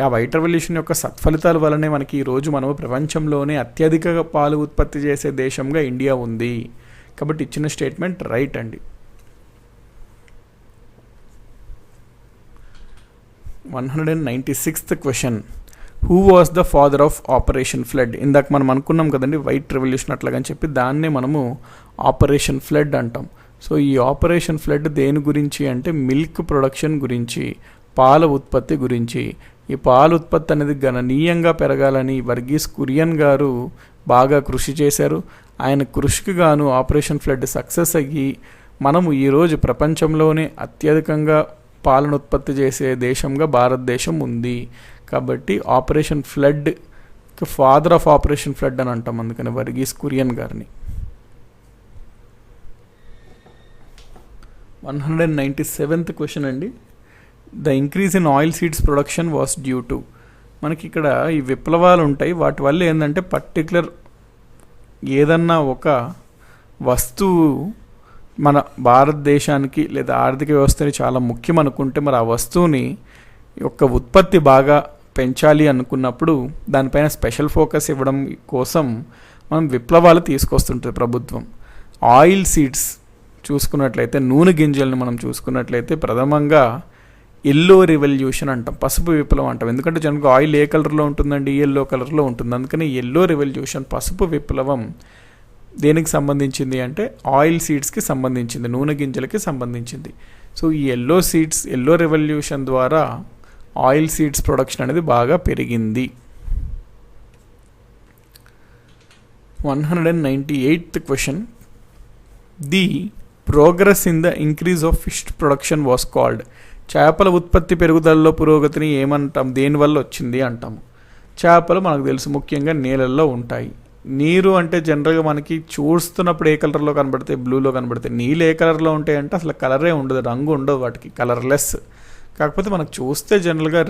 ఆ వైట్ రెవల్యూషన్ యొక్క సత్ఫలితాల వల్లనే మనకి ఈరోజు మనము ప్రపంచంలోనే అత్యధిక పాలు ఉత్పత్తి చేసే దేశంగా ఇండియా ఉంది. కాబట్టి ఇచ్చిన స్టేట్మెంట్ రైట్ అండి. 196th question, who was the father of operation flood? ఇందాక మనం అనుకున్నాం కదండి వైట్ రెవల్యూషన్ అట్లాగని చెప్పి, దాన్నే మనము ఆపరేషన్ ఫ్లడ్ అంటాం. సో ఈ ఆపరేషన్ ఫ్లడ్ దేని గురించి అంటే మిల్క్ ప్రొడక్షన్ గురించి, పాల ఉత్పత్తి గురించి. ఈ పాల ఉత్పత్తి అనేది గణనీయంగా పెరగాలని వర్గీస్ కురియన్ గారు బాగా కృషి చేశారు. ఆయన కృషికి గాను ఆపరేషన్ ఫ్లడ్ సక్సెస్ అయ్యి మనము ఈరోజు ప్రపంచంలోనే అత్యధికంగా పాలను ఉత్పత్తి చేసే దేశంగా భారతదేశం ఉంది. కాబట్టి operation flood father of operation flood అని అంటాం, అందుకని వర్గీస్ కురియన్ గారిని. 197th క్వశ్చన్ అండి, the increase in oil seeds production was due to? మనకి ఇక్కడ ఈ విప్లవాలు ఉంటాయి, వాటి వల్ల ఏంటంటే పర్టికులర్ ఏదన్నా ఒక వస్తువు మన భారతదేశానికి లేదా ఆర్థిక వ్యవస్థని చాలా ముఖ్యం అనుకుంటే, మరి ఆ వస్తువుని యొక్క ఉత్పత్తి బాగా పెంచాలి అనుకున్నప్పుడు దానిపైన స్పెషల్ ఫోకస్ ఇవ్వడం కోసం మనం విప్లవాలు తీసుకొస్తుంటుంది ప్రభుత్వం. ఆయిల్ సీడ్స్ చూసుకున్నట్లయితే, నూనె గింజలను మనం చూసుకున్నట్లయితే ప్రథమంగా ఎల్లో రెవల్యూషన్ అంటాం, పసుపు విప్లవం అంటాం. ఎందుకంటే జనరల్గా ఆయిల్ ఏ కలర్లో ఉంటుందండి? ఎల్లో కలర్లో ఉంటుంది. అందుకని ఎల్లో రెవల్యూషన్, పసుపు విప్లవం దేనికి సంబంధించింది అంటే ఆయిల్ సీడ్స్కి సంబంధించింది, నూనె గింజలకి సంబంధించింది. సో ఈ ఎల్లో రెవల్యూషన్ ద్వారా ఆయిల్ సీడ్స్ ప్రొడక్షన్ అనేది బాగా పెరిగింది. 198th question, the progress in the increase of fish production was called? చేపల ఉత్పత్తి పెరుగుదలలో పురోగతిని ఏమంటాం? దేనివల్ల వచ్చింది అంటాము. చేపలు మనకు తెలుసు ముఖ్యంగా నీళ్ళల్లో ఉంటాయి. నీరు అంటే జనరల్గా మనకి చూస్తున్నప్పుడు ఏ కలర్లో కనబడతాయి? బ్లూలో కనబడతాయి. నీళ్ళు ఏ కలర్లో ఉంటాయి అంటే అసలు కలరే ఉండదు, రంగు ఉండదు వాటికి, కలర్లెస్. కాకపోతే మనకు చూస్తే జనరల్గా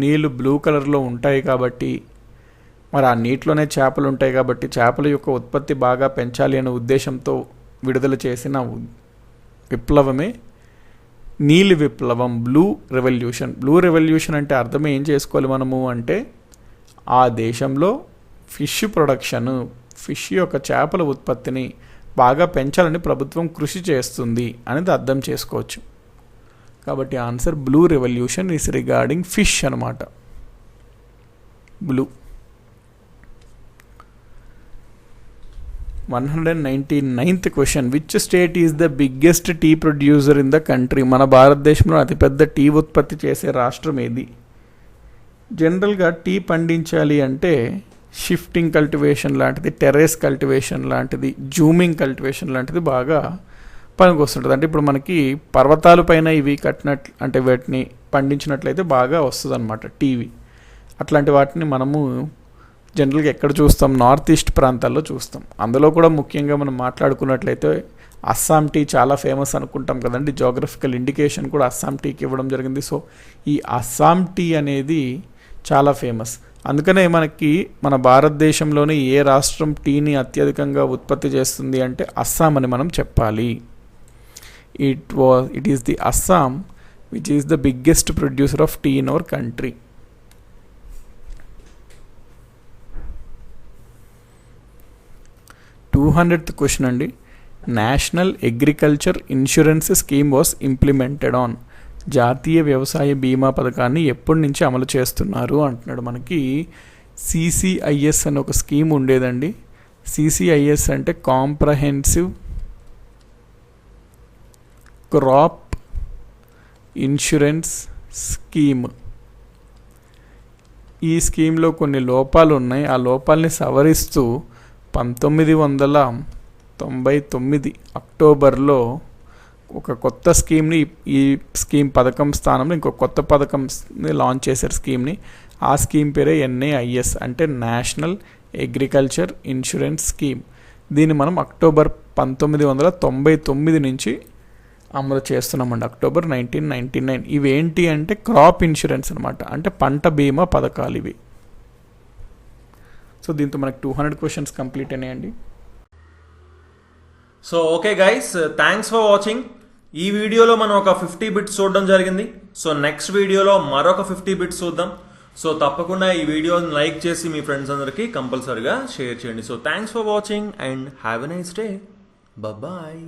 నీళ్ళు బ్లూ కలర్లో ఉంటాయి. కాబట్టి మరి ఆ నీటిలోనే చేపలు ఉంటాయి కాబట్టి చేపల యొక్క ఉత్పత్తి బాగా పెంచాలి అనే ఉద్దేశంతో విడుదల చేసిన విప్లవమే నీలి విప్లవం, బ్లూ రెవల్యూషన్. బ్లూ రెవల్యూషన్ అంటే అర్థం ఏం చేసుకోవాలి మనము అంటే, ఆ దేశంలో ఫిష్ ప్రొడక్షన్, ఫిష్ యొక్క చేపల ఉత్పత్తిని బాగా పెంచాలని ప్రభుత్వం కృషి చేస్తుంది అనేది అర్థం చేసుకోవచ్చు. కాబట్టి answer blue revolution is regarding fish అనమాట. Blue. 199th question, which state is the biggest tea producer in the country? మన భారతదేశంలో అతిపెద్ద టీ ఉత్పత్తి చేసే రాష్ట్రం ఏది? జనరల్గా టీ పండించాలి అంటే షిఫ్టింగ్ కల్టివేషన్ లాంటిది, టెర్రస్ కల్టివేషన్ లాంటిది, జూమింగ్ కల్టివేషన్ లాంటిది బాగా పనికి వస్తుంటుంది. అంటే ఇప్పుడు మనకి పర్వతాల పైన ఇవి కట్టినట్లు అంటే వాటిని పండించినట్లయితే బాగా వస్తుంది అనమాట టీవీ. అట్లాంటి వాటిని మనము జనరల్గా ఎక్కడ చూస్తాం, నార్త్ ఈస్ట్ ప్రాంతాల్లో చూస్తాం. అందులో కూడా ముఖ్యంగా మనం మాట్లాడుకున్నట్లయితే అస్సాం టీ చాలా ఫేమస్ అనుకుంటాం కదండి. జోగ్రఫికల్ ఇండికేషన్ కూడా అస్సాం టీకి ఇవ్వడం జరిగింది. సో ఈ అస్సాం టీ అనేది చాలా ఫేమస్. అందుకనే మనకి మన భారతదేశంలోనే ఏ రాష్ట్రం టీని అత్యధికంగా ఉత్పత్తి చేస్తుంది అంటే అస్సాం అని మనం చెప్పాలి. It is the Assam which is the biggest producer of tea in our country. 200th question అండి. National agriculture insurance scheme was implemented on. జాతీయ వ్యవసాయ బీమా పథకాన్ని ఎప్పటి నుంచి అమలు చేస్తున్నారు అంటున్నాడు. మనకి సిసిఐఎస్ అని ఒక స్కీమ్ ఉండేదండి. సిసిఐఎస్ అంటే కాంప్రహెన్సివ్ క్రాప్ ఇన్సూరెన్స్ స్కీమ్. ఈ స్కీమ్లో కొన్ని లోపాలు ఉన్నాయి. ఆ లోపాలని సవరిస్తూ 1999 అక్టోబర్లో ఒక కొత్త స్కీమ్ని, ఈ స్కీమ్ పథకం స్థానంలో ఇంకో కొత్త పథకంని లాంచ్ చేశారు స్కీమ్ని. ఆ స్కీమ్ పేరే ఎన్ఏఐఎస్ అంటే నేషనల్ అగ్రికల్చర్ ఇన్సూరెన్స్ స్కీమ్. దీన్ని మనం అక్టోబర్ 1999 నుంచి అమలు చేస్తున్నామండి, అక్టోబర్ 1999. ఇవేంటి అంటే క్రాప్ ఇన్సూరెన్స్ అనమాట, అంటే పంట బీమా పథకాలు ఇవి. సో దీంతో మనకి 200 క్వశ్చన్స్ కంప్లీట్ అయినాయండి. So okay guys, thanks for watching. ఈ వీడియోలో మనం ఒక 50 బిట్స్ చూడడం జరిగింది. సో నెక్స్ట్ వీడియోలో మరొక 50 బిట్స్ చూద్దాం. సో తప్పకుండా ఈ వీడియోని లైక్ చేసి మీ ఫ్రెండ్స్ అందరికీ కంపల్సరీగా షేర్ చేయండి. So thanks for watching and have a nice day. Bye.